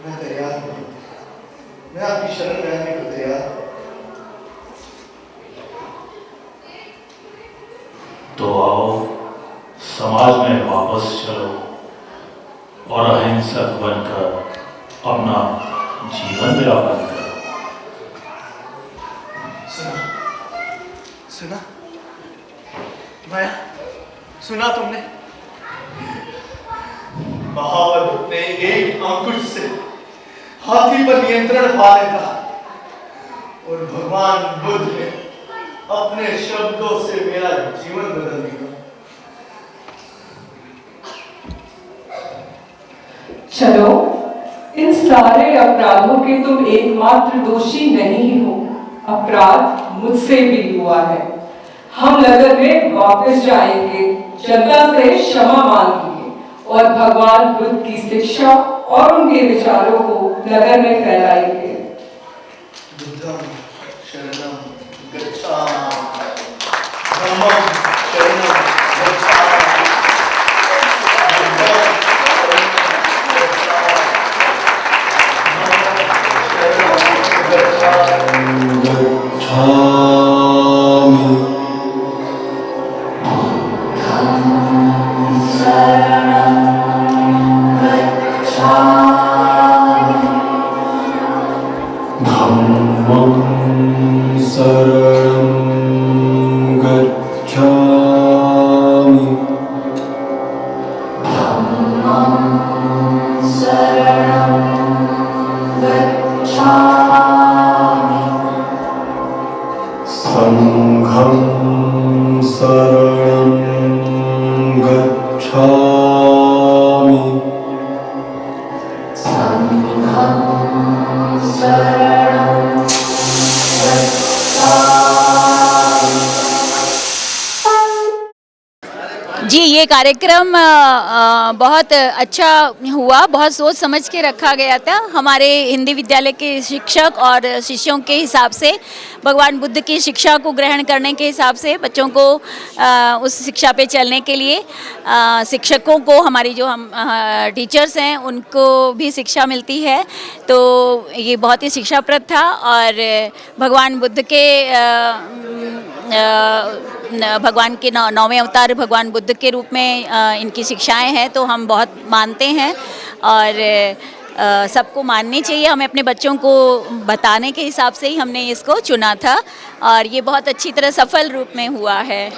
मैं तैयार हूँ, मैं आपकी शरण में आने को तैयार हूँ। तो आओ समाज में वापस चलो और अहिंसक बनकर अपना जीवन व्यापन करो। सुना माया, सुना तुमने? महावत ने एक अंकुश से हाथी पर नियंत्रण पा लेता और भगवान बुद्ध ने अपने शब्दों से मेरा जीवन बदल दिया। चलो, इन सारे अपराधों के तुम एकमात्र दोषी नहीं हो। अपराध मुझसे भी हुआ है। हम लगन में वापस जाएंगे, जनता से क्षमा मांगेंगे और भगवान बुद्ध की शिक्षा और उनके विचारों को लगन में फैलाएंगे। बुद्धं शरणं गच्छामि, धम्मं शरणं गच्छामि, जी, ये कार्यक्रम बहुत अच्छा हुआ, बहुत सोच समझ के रखा गया था। हमारे हिंदी विद्यालय के शिक्षक और शिष्यों के हिसाब से, भगवान बुद्ध की शिक्षा को ग्रहण करने के हिसाब से, बच्चों को उस शिक्षा पे चलने के लिए शिक्षकों को, हमारी जो हम टीचर्स हैं उनको भी शिक्षा मिलती है। तो ये बहुत ही शिक्षाप्रद था और भगवान बुद्ध के भगवान के 9वें अवतार भगवान बुद्ध के रूप में इनकी शिक्षाएं हैं, तो हम बहुत मानते हैं और सबको माननी चाहिए। हमें अपने बच्चों को बताने के हिसाब से ही हमने इसको चुना था और ये बहुत अच्छी तरह सफल रूप में हुआ है।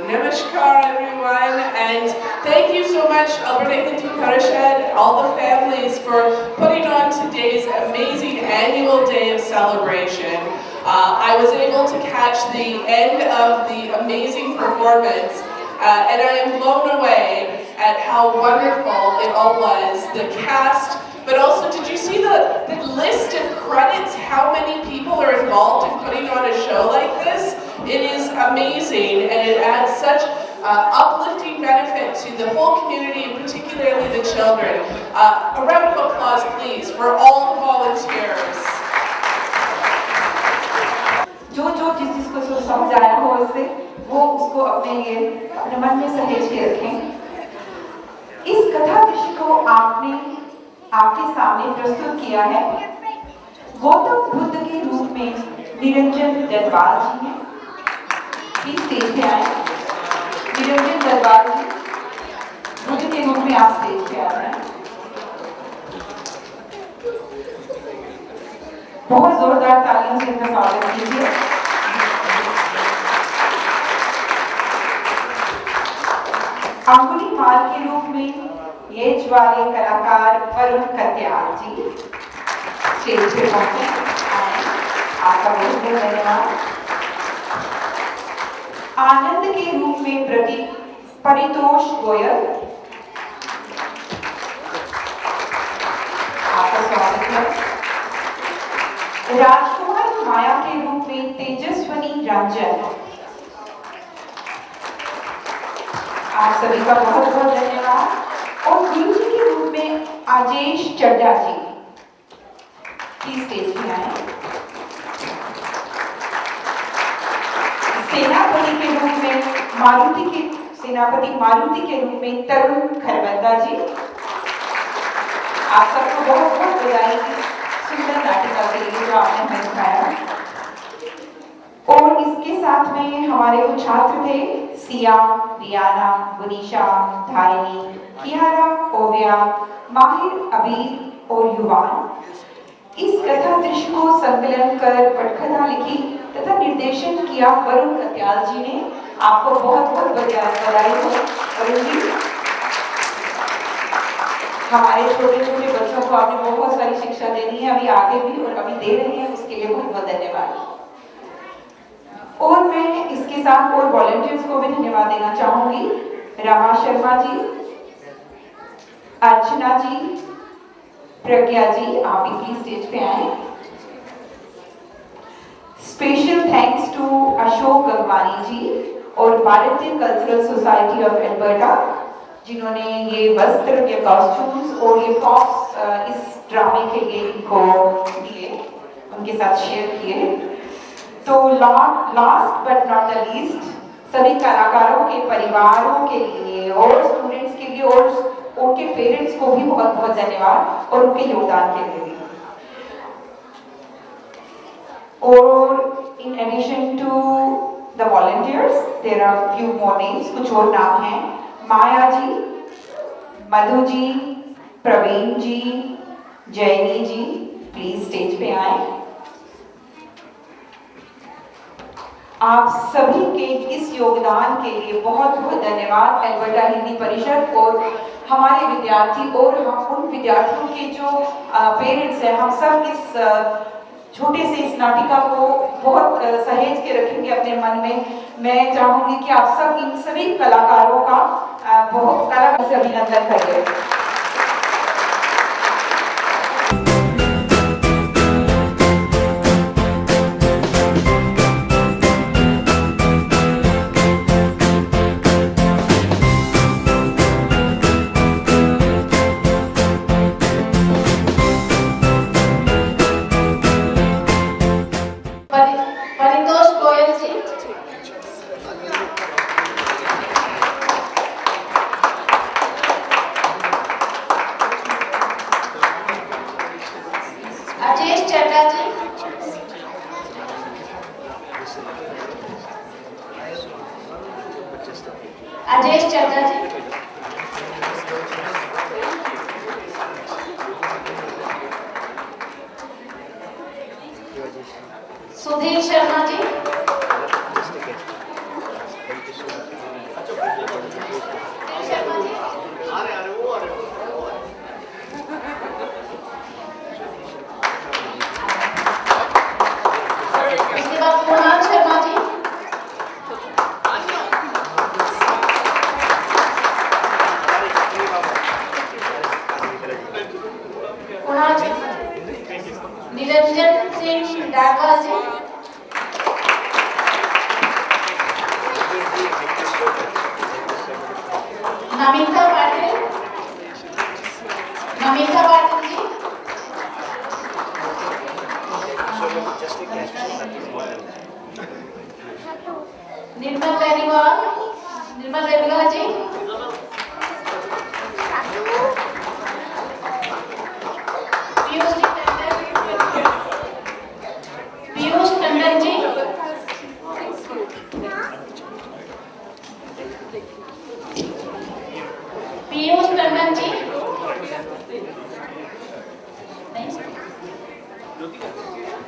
Namaskar everyone, and thank you so much Alberta Hindi Parishad, all the families for putting on today's amazing annual day of celebration. I was able to catch the end of the amazing performance and I am blown away at how wonderful it all was. The cast, but also did you see the list of credits, how many people are involved in putting on a show like this? It is amazing and it adds such uplifting benefit to the whole community and particularly the children. A round of applause please for all the volunteers. जो जिस चीज को समझ आया हो उससे वो उसको अपने मन में सहेज के रखें। इस कथा दृश्य को आपके सामने प्रस्तुत किया है गौतम बुद्ध के रूप में निरंजन दरबार जी ने। प्लीज स्टेज पे आए। निरंजन दरबार जी बुद्ध के रूप में आप स्टेज पे आ रहे हैं। बहुत जोरदार तालियों से इनका स्वागत कीजिए। अंगुलीमाल के रूप में ये ज्वाले कलाकार वरुण कत्याल जी स्टेज पे पहुंचे। आपका बहुत बहुत धन्यवाद। आनंद के रूप में परितोष गोयल, आपका स्वागत है। राजकुमार माया के रूप में तेजस्वनी रंजन। आप सभी का बहुत बहुत धन्यवाद। और गुरु जी के रूप में आजेश चड्डा जी, प्लीज स्टेज पे आए। सेनापति के रूप में सेनापति मारुति के रूप में तरुण खरबंदा जी। आप सबको बहुत बहुत बधाई इस सुंदर नाटिका के लिए जो आपने हमें दिखाया। और इसके साथ में हमारे कुछ छात्र थे, सिया, रियाना, बुनीशा, धारिणी, कियारा, ओविया, माहिर, अबीर और युवान। इस कथा दृश्य को संकलन कर पटकथा लिखी तथा निर्देशन किया वरुण कत्याल जी ने। आपको बहुत बहुत बधाई हो वरुण जी। हमारे छोटे छोटे बच्चों को आपने बहुत सारी शिक्षा देनी है, अभी आगे भी और अभी दे रहे हैं, उसके लिए बहुत बहुत धन्यवाद। और मैं इसके साथ और वॉलंटियर्स को भी धन्यवाद देना चाहूंगी। रमा शर्मा जी, अर्चना जी, प्रज्ञा जी, आप भी प्लीज स्टेज पे आए। Special thanks to Ashok Gangwani ji और Bharatiya cultural society of Alberta, जिन्होंने ये वस्त्र, ये कॉस्ट्यूम्स और ये प्रॉप्स इस ड्रामे के लिए इनको दिए, उनके साथ शेयर किए। तो last but not the least, सभी कलाकारों के परिवारों के लिए और स्टूडेंट्स के लिए और उनके पेरेंट्स को भी बहुत बहुत धन्यवाद और उनके योगदान के लिए भी। और in addition to the volunteers there are few more names, कुछ और नाम हैं। Maya ji, Madhu ji, Praveen ji, Jenny ji, please stage पे आए। आप सभी के इस योगदान के लिए बहुत बहुत धन्यवाद। एल्बर्टा हिंदी परिषद और हमारे विद्यार्थी और हम उन विद्यार्थियों के जो पेरेंट्स हैं, हम सब इस छोटे से इस नाटिका को बहुत सहेज के रखेंगे अपने मन में। मैं चाहूंगी कि आप सब इन सभी कलाकारों का बहुत कलाकार से अभिनंदन करें। परितोष गोयल जी, अजेश चड्डा जी, अजेश चड्डा जी, सुधीर शर्मा जी, इसके बाद कुणाल शर्मा जी, कुणाल शर्मा जी, निरंजन सिंह डागा जी, नमिता पाटिल, नमिता पाटिल जी, निर्मल रेबिका जी, पीयूष टंडन जी, पीयूष टंडन जी,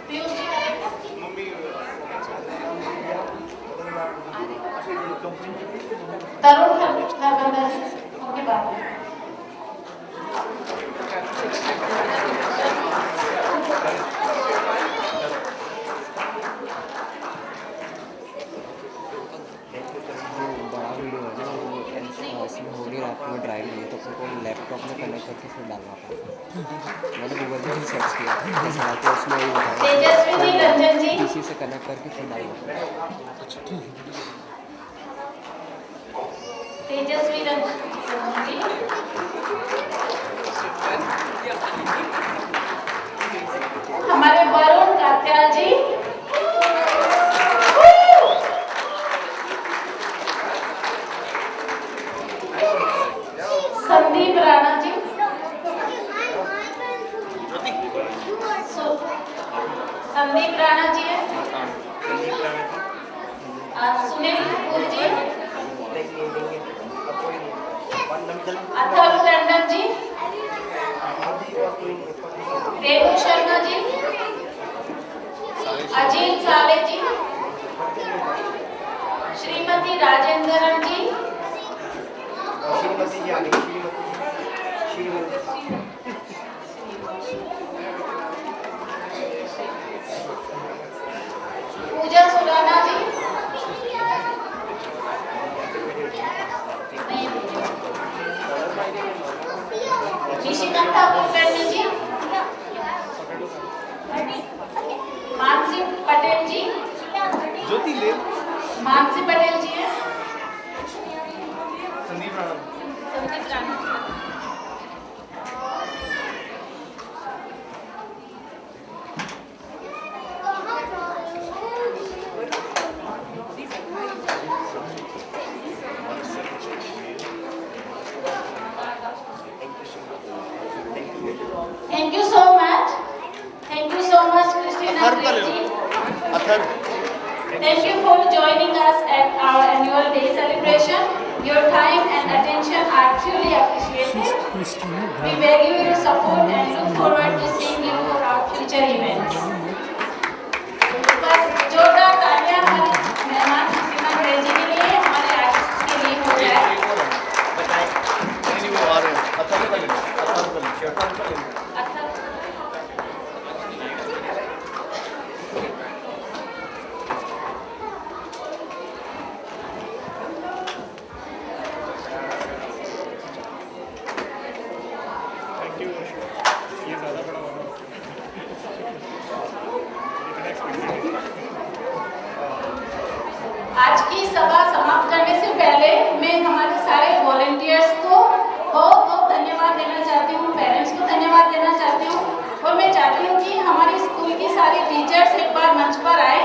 पीयूष जी, तरुण खरबंदा जी, ओके बाय। बड़ा वीडियो है ना, वो इसमें हो नहीं रहा आपको ड्राइव नहीं, तो उसको लैपटॉप में कनेक्ट करके फिर डालना पड़ता है। मैंने गूगल में भी सर्च किया था, तेजस्विनी रंजन जी, इसी से कनेक्ट करके फिर तेजस्वी रंजन जी, हमारे वरुण कात्याल जी, संदीप राणा जी, संदीप राणा जी है, सुनील कपूर जी, अथर्व टंडन जी, रेणु शर्मा जी, अजीत साले जी, श्रीमती राजेंद्रन जी, पूजा सुराना जी, निशिकांता कुलकर्णी जी, मानसी पटेल जी, मानसी पटेल जी है, Sandeep Rana. Thank you so much. Thank you so much, Christina Ji. Thank you for joining us at our annual day celebration. Your time and attention are truly appreciated. We value your support and look forward to seeing you for our future events. बस जोरदार तालियां हमारे मेहमान श्रीमान रेजी के लिए, हमारे artist के लिए हो जाए। आज की सभा समाप्त करने से पहले मैं हमारे सारे वॉलंटियर्स को बहुत बहुत धन्यवाद देना चाहती हूँ, पेरेंट्स को धन्यवाद देना चाहती हूँ, और मैं चाहती हूँ कि हमारी स्कूल की सारी टीचर्स एक बार मंच पर आए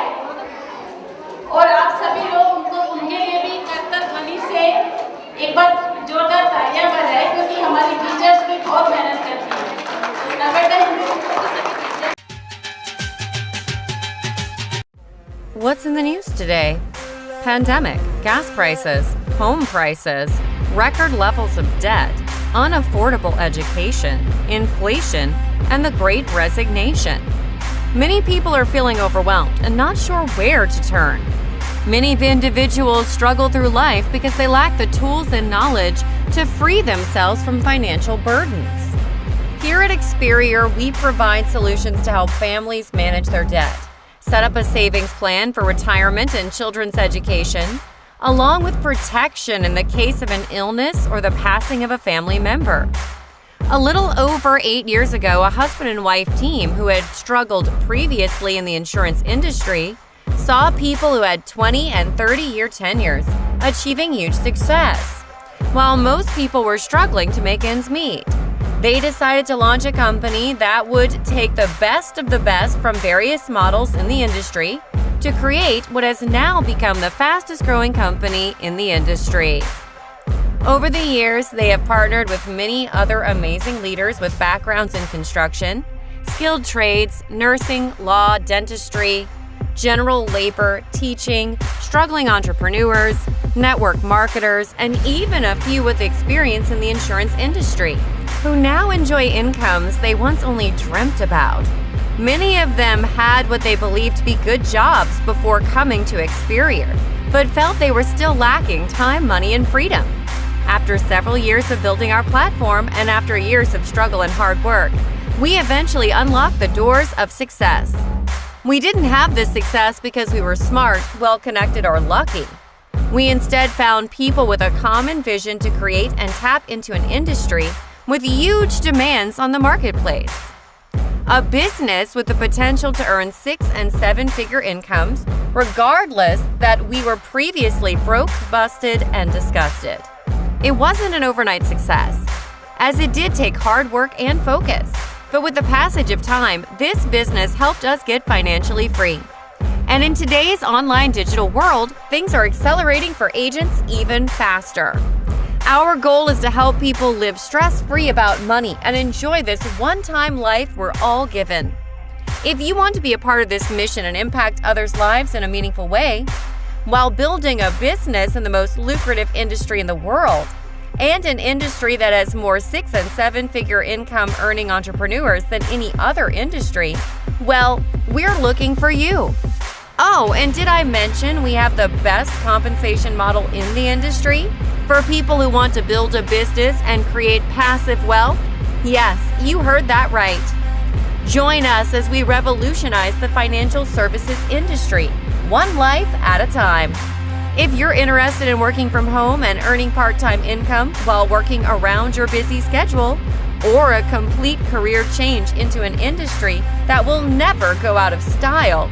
और आप सभी लोग उनके लिए भी करतब ध्वनि से एक बार जोरदार तालियां बजाएं, क्योंकि हमारी टीचर्स भी बहुत मेहनत करती हैं। What's in the news today? Pandemic, gas prices, home prices, record levels of debt, unaffordable education, inflation, and the Great Resignation. Many people are feeling overwhelmed and not sure where to turn. Many individuals struggle through life because they lack the tools and knowledge to free themselves from financial burdens. Here at Experior, we provide solutions to help families manage their debt, set up a savings plan for retirement and children's education, along with protection in the case of an illness or the passing of a family member. A little over 8 years ago, a husband and wife team who had struggled previously in the insurance industry saw people who had 20 and 30-year tenures achieving huge success. While most people were struggling to make ends meet, they decided to launch a company that would take the best of the best from various models in the industry to create what has now become the fastest-growing company in the industry. Over the years, they have partnered with many other amazing leaders with backgrounds in construction, skilled trades, nursing, law, dentistry, general labor, teaching, struggling entrepreneurs, network marketers, and even a few with experience in the insurance industry, who now enjoy incomes they once only dreamt about. Many of them had what they believed to be good jobs before coming to Experior, but felt they were still lacking time, money, and freedom. After several years of building our platform and after years of struggle and hard work, we eventually unlocked the doors of success. We didn't have this success because we were smart, well-connected, or lucky. We instead found people with a common vision to create and tap into an industry with huge demands on the marketplace. A business with the potential to earn 6- and 7-figure incomes, regardless that we were previously broke, busted, and disgusted. It wasn't an overnight success, as it did take hard work and focus. But with the passage of time, this business helped us get financially free. And in today's online digital world, things are accelerating for agents even faster. Our goal is to help people live stress-free about money and enjoy this one-time life we're all given. If you want to be a part of this mission and impact others' lives in a meaningful way, while building a business in the most lucrative industry in the world, and an industry that has more 6- and 7-figure income earning entrepreneurs than any other industry, well, we're looking for you. Oh, and did I mention we have the best compensation model in the industry for people who want to build a business and create passive wealth? Yes, you heard that right. Join us as we revolutionize the financial services industry, one life at a time. If you're interested in working from home and earning part-time income while working around your busy schedule, or a complete career change into an industry that will never go out of style,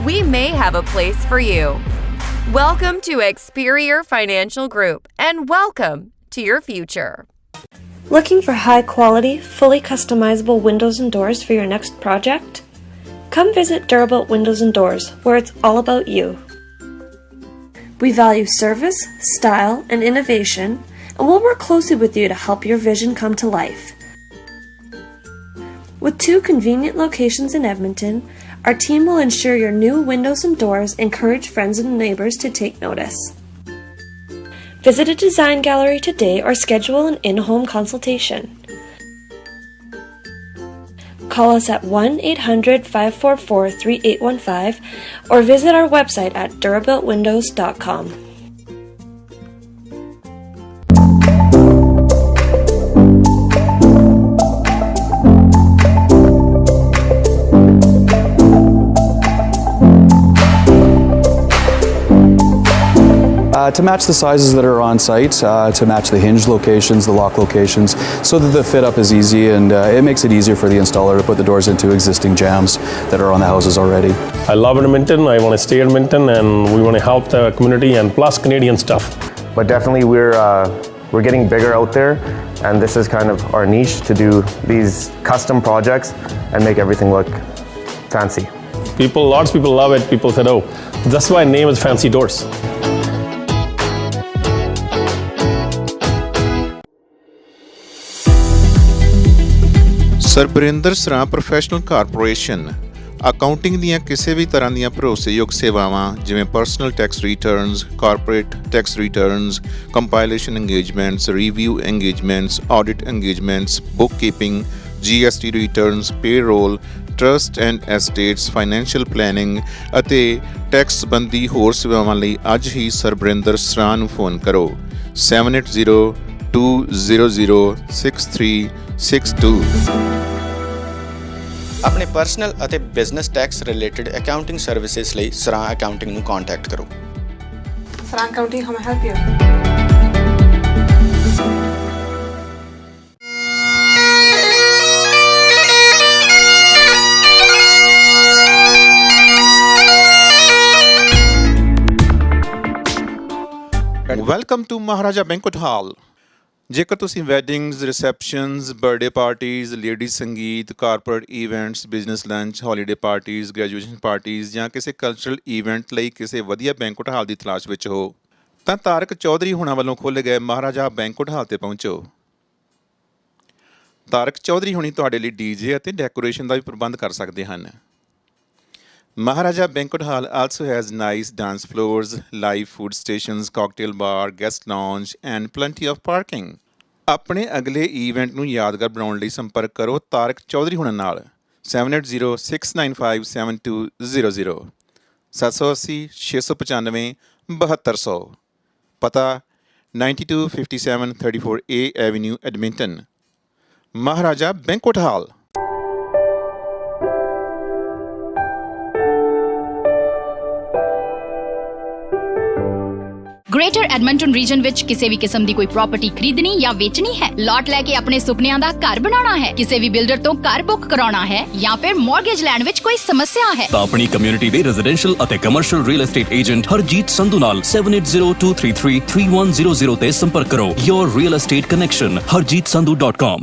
we may have a place for you. Welcome to Experior Financial Group, and welcome to your future. Looking for high-quality, fully customizable windows and doors for your next project? Come visit Durabuilt Windows and Doors, where it's all about you. We value service, style, and innovation, and we'll work closely with you to help your vision come to life. With 2 convenient locations in Edmonton, our team will ensure your new windows and doors encourage friends and neighbors to take notice. Visit a design gallery today or schedule an in-home consultation. Call us at 1-800-544-3815 or visit our website at durabuiltwindows.com. To match the sizes that are on site, to match the hinge locations, the lock locations, so that the fit up is easy, and it makes it easier for the installer to put the doors into existing jambs that are on the houses already. I love Edmonton, I want to stay in Edmonton, and we want to help the community and plus Canadian stuff. But definitely we're getting bigger out there, and this is kind of our niche, to do these custom projects and make everything look fancy. Lots of people love it. People said, oh, that's why name is Fancy Doors. ਸਰਬਰਿੰਦਰ ਸਰਾਂ professional corporation accounting ਦੀਆਂ ਕਿਸੇ ਵੀ ਤਰ੍ਹਾਂ ਦੀਆਂ ਭਰੋਸੇਯੋਗ ਸੇਵਾਵਾਂ ਜਿਵੇਂ personal tax returns, corporate tax returns, compilation engagements, review engagements, audit engagements, bookkeeping, GST returns, payroll, trust and estates, financial planning ਅਤੇ tax ਸੰਬੰਧੀ ਹੋਰ ਸੇਵਾਵਾਂ ਲਈ ਅੱਜ ਹੀ ਸਰਬਰਿੰਦਰ ਸਰਾਂ ਨੂੰ ਫੋਨ ਕਰੋ 7802006362। ਆਪਣੇ ਪਰਸਨਲ ਅਤੇ business tax related accounting services ਲਈ ਸਰਾਂ ਅਕਾਊਂਟਿੰਗ ਨੂੰ ਕੰਟੈਕਟ ਕਰੋ। ਸਰਾਂ ਅਕਾਊਂਟਿੰਗ ਹਮ help you. Welcome to Maharaja banquet hall. ਜੇਕਰ ਤੁਸੀਂ weddings, receptions, birthday parties, ladies sangeet, corporate events, business lunch, holiday parties, graduation parties ਜਾਂ ਕਿਸੇ ਕਲਚਰਲ ਇਵੈਂਟ ਲਈ ਕਿਸੇ ਵਧੀਆ ਬੈਂਕੁਏਟ ਹਾਲ ਦੀ ਤਲਾਸ਼ ਵਿੱਚ ਹੋ ਤਾਂ ਤਾਰਕ ਚੌਧਰੀ ਹੁਣਾਂ ਵੱਲੋਂ ਖੋਲ੍ਹੇ ਗਏ ਮਹਾਰਾਜਾ ਬੈਂਕੁਏਟ ਹਾਲ 'ਤੇ ਪਹੁੰਚੋ। ਤਾਰਕ ਚੌਧਰੀ ਹੁਣੀ ਤੁਹਾਡੇ ਲਈ DJ ਅਤੇ ਡੈਕੋਰੇਸ਼ਨ ਦਾ ਵੀ ਪ੍ਰਬੰਧ ਕਰ ਸਕਦੇ ਹਨ। Maharaja Banquet Hall also has nice dance floors, live food stations, cocktail bar, guest lounge and plenty of parking. ਆਪਣੇ ਅਗਲੇ ਇਵੈਂਟ ਨੂੰ ਯਾਦਗਾਰ ਬਣਾਉਣ ਲਈ ਸੰਪਰਕ ਕਰੋ ਤਾਰਕ ਚੌਧਰੀ ਹੁਣਾਂ ਨਾਲ 7806957200 780 695 7200। ਪਤਾ 9257 34A Avenue, Edmonton। Maharaja Banquet Hall। Greater Edmonton region ਵਿੱਚ ਕਿਸੇ ਵੀ ਕਿਸਮ ਦੀ ਕੋਈ ਪ੍ਰਾਪਰਟੀ ਖਰੀਦਣੀ ਜਾਂ ਵੇਚਣੀ ਹੈ, ਲਾਟ ਲੈ ਕੇ ਆਪਣੇ ਸੁਪਨਿਆਂ ਦਾ ਘਰ ਬਣਾਉਣਾ ਹੈ, ਕਿਸੇ ਵੀ ਬਿਲਡਰ ਤੋਂ ਘਰ ਬੁੱਕ ਕਰਾਉਣਾ ਹੈ ਜਾਂ ਫਿਰ ਮਾਰਗੇਜ ਲੈਣ ਵਿੱਚ ਕੋਈ ਸਮੱਸਿਆ ਹੈ ਤਾਂ ਆਪਣੀ ਕਮਿਊਨਿਟੀ ਦੇ ਰੈਜ਼ੀਡੈਂਸ਼ੀਅਲ ਅਤੇ commercial real estate agent Harjeet Sandhu ਨਾਲ 7802333100 ਤੇ ਸੰਪਰਕ ਕਰੋ। Your real estate connection, harjeetsandhu.com।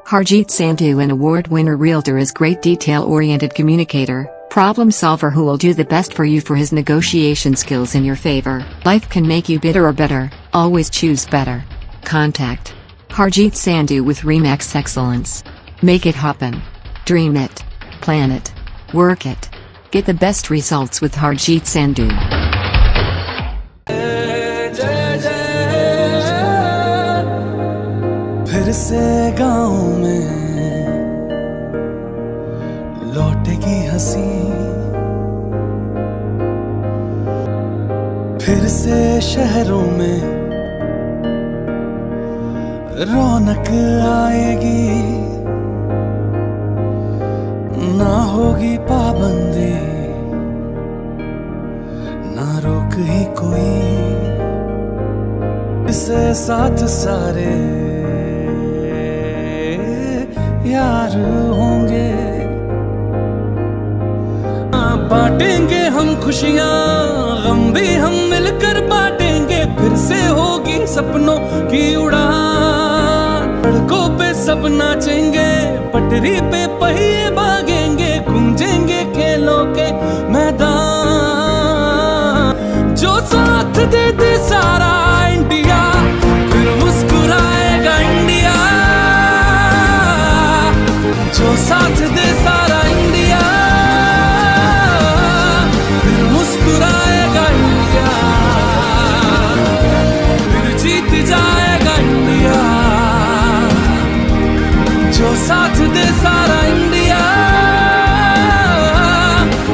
Harjeet Sandhu, an award winner realtor, is great detail-oriented communicator, problem solver who will do the best for you for his negotiation skills in your favor. Life can make you bitter or better, always choose better. Contact Harjeet Sandhu with Remax Excellence. Make it happen. Dream it. Plan it. Work it. Get the best results with Harjeet Sandhu. फिर से गाँव में लौटेगी हंसी, फिर से शहरों में रौनक आएगी, ना होगी पाबंदी ना रोक ही कोई, इसे साथ सारे यार होंगे, बांटेंगे हम खुशियां गम भी हम मिलकर बांटेंगे, फिर से होगी सपनों की उड़ान, सड़कों पे सब नाचेंगे, पटरी पे पहिए भागेंगे, गूंजेंगे खेलों के मैदान, जो साथ दे दे सारा इंडिया फिर मुस्कुराएगा इंडिया, जो साथ दे सारा इंडिया फिर मुस्कुराएगा इंडिया, फिर जीत जाएगा इंडिया, जो साथ दे सारा इंडिया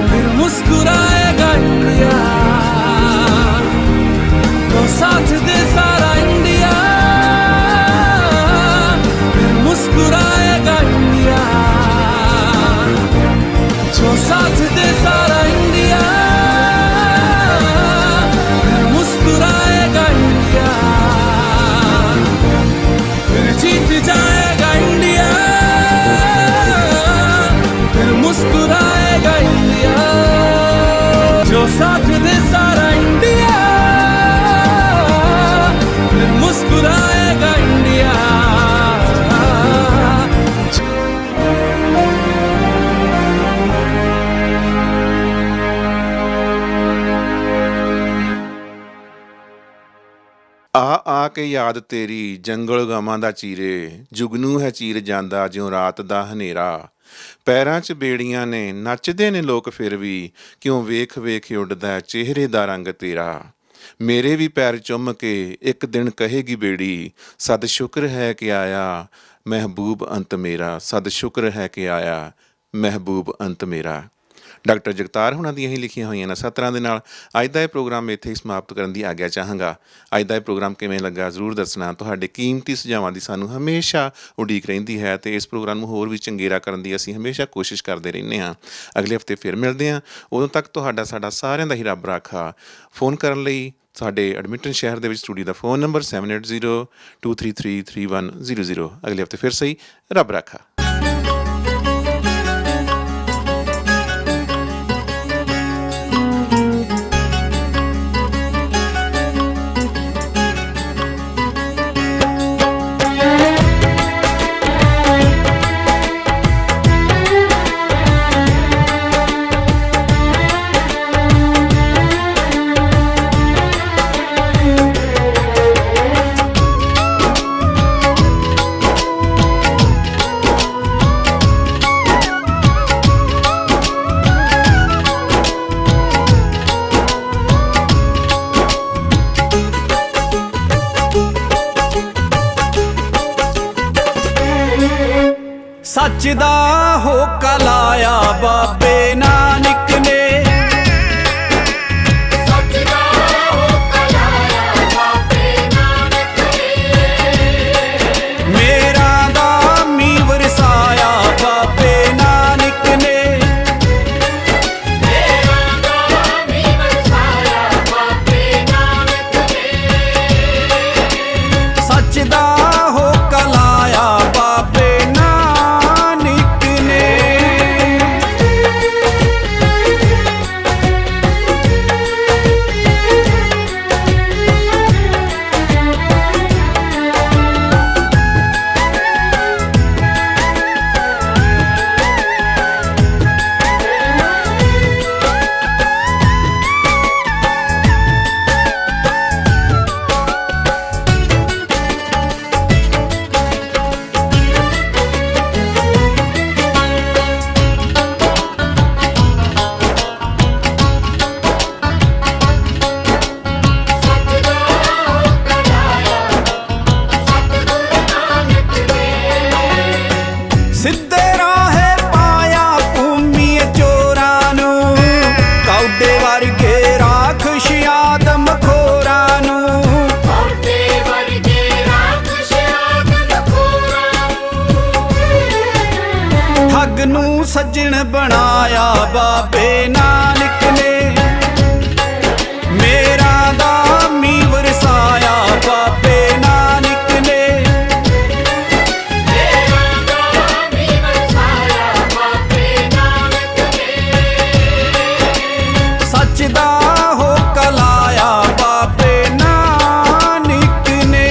फिर मुस्कुराएगा इंडिया, जो साथ दे सारा इंडिया फिर मुस्कुराएगा इंडिया, जो साथ दे सारा इंडिया फिर मुस्कुराएगा इंडिया, फिर जीत जाएगा इंडिया, फिर मुस्कुराएगा इंडिया, जो साथ दे सारा इंडिया फिर मुस्कुराएगा इंडिया। ਆ ਕੇ ਯਾਦ ਤੇਰੀ ਜੰਗਲ ਗਾਵਾਂ ਦਾ ਚੀਰੇ, ਜੁਗਨੂ ਹੈ ਚੀਰ ਜਾਂਦਾ ਜਿਉਂ ਰਾਤ ਦਾ ਹਨੇਰਾ, ਪੈਰਾਂ 'ਚ ਬੇੜੀਆਂ ਨੇ ਨੱਚਦੇ ਨੇ ਲੋਕ ਫਿਰ ਵੀ, ਕਿਉਂ ਵੇਖ ਵੇਖ ਉੱਡਦਾ ਚਿਹਰੇ ਦਾ ਰੰਗ ਤੇਰਾ, ਮੇਰੇ ਵੀ ਪੈਰ ਚੁੰਮ ਕੇ ਇੱਕ ਦਿਨ ਕਹੇਗੀ ਬੇੜੀ, ਸਦ ਸ਼ੁਕਰ ਹੈ ਕਿ ਆਇਆ ਮਹਿਬੂਬ ਅੰਤ ਮੇਰਾ, ਸਦ ਸ਼ੁਕਰ ਹੈ ਕਿ ਆਇਆ ਮਹਿਬੂਬ ਅੰਤ ਮੇਰਾ। ਡਾਕਟਰ ਜਗਤਾਰ ਹੁਣਾਂ ਦੀਆਂ ਹੀ ਲਿਖੀਆਂ ਹੋਈਆਂ ਨੇ ਸਤਰਾਂ ਦੇ ਨਾਲ ਅੱਜ ਦਾ ਇਹ ਪ੍ਰੋਗਰਾਮ ਇੱਥੇ ਹੀ ਸਮਾਪਤ ਕਰਨ ਦੀ ਆਗਿਆ ਚਾਹਾਂਗਾ। ਅੱਜ ਦਾ ਇਹ ਪ੍ਰੋਗਰਾਮ ਕਿਵੇਂ ਲੱਗਾ ਜ਼ਰੂਰ ਦੱਸਣਾ। ਤੁਹਾਡੇ ਕੀਮਤੀ ਸੁਝਾਵਾਂ ਦੀ ਸਾਨੂੰ ਹਮੇਸ਼ਾ ਉਡੀਕ ਰਹਿੰਦੀ ਹੈ ਅਤੇ ਇਸ ਪ੍ਰੋਗਰਾਮ ਨੂੰ ਹੋਰ ਵੀ ਚੰਗੇਰਾ ਕਰਨ ਦੀ ਅਸੀਂ ਹਮੇਸ਼ਾ ਕੋਸ਼ਿਸ਼ ਕਰਦੇ ਰਹਿੰਦੇ ਹਾਂ। ਅਗਲੇ ਹਫਤੇ ਫਿਰ ਮਿਲਦੇ ਹਾਂ। ਉਦੋਂ ਤੱਕ ਤੁਹਾਡਾ ਸਾਡਾ ਸਾਰਿਆਂ ਦਾ ਹੀ ਰੱਬ ਰਾਖਾ। ਫੋਨ ਕਰਨ ਲਈ ਸਾਡੇ ਐਡਮਿੰਟਨ ਸ਼ਹਿਰ ਦੇ ਵਿੱਚ ਸਟੂਡੀਓ ਦਾ ਫ਼ੋਨ ਨੰਬਰ 7802333100। ਅਗਲੇ ਹਫਤੇ ਫਿਰ ਸਹੀ, ਰੱਬ ਰਾਖਾ। सच दा होका लाया बाबे नानक ने, सच दा होका लाया बाबे नानक ने, मेरा दामी वरसाया बाबे नानक ने, मेरा दामी वरसाया बाबे नानक बनाया बाबे नानक ने, मेरा दामी वरसाया बाबे नानक ने, मेरा दामी वरसाया बाबे नानक ने, सच दा हो कलाया बाबे नानक ने।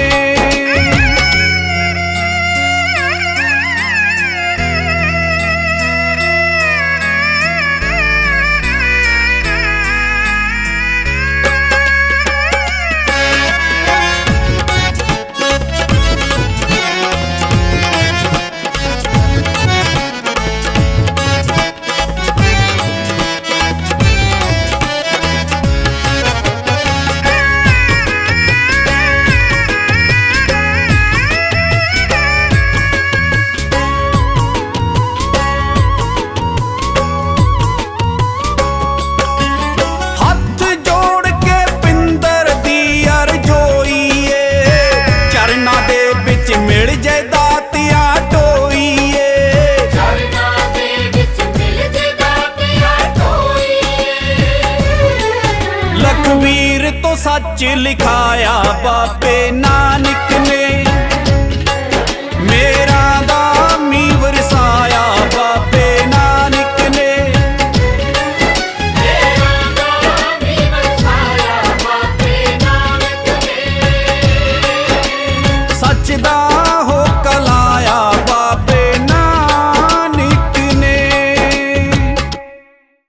हथ जोड़ के पिंदर दी अरजोईए, चरना दे बिच मिल जाए दातिया टोईए, चरना दे बिच मिल जाए दातिया टोईए, लखवीर तो सच लिखाया बाबे नानक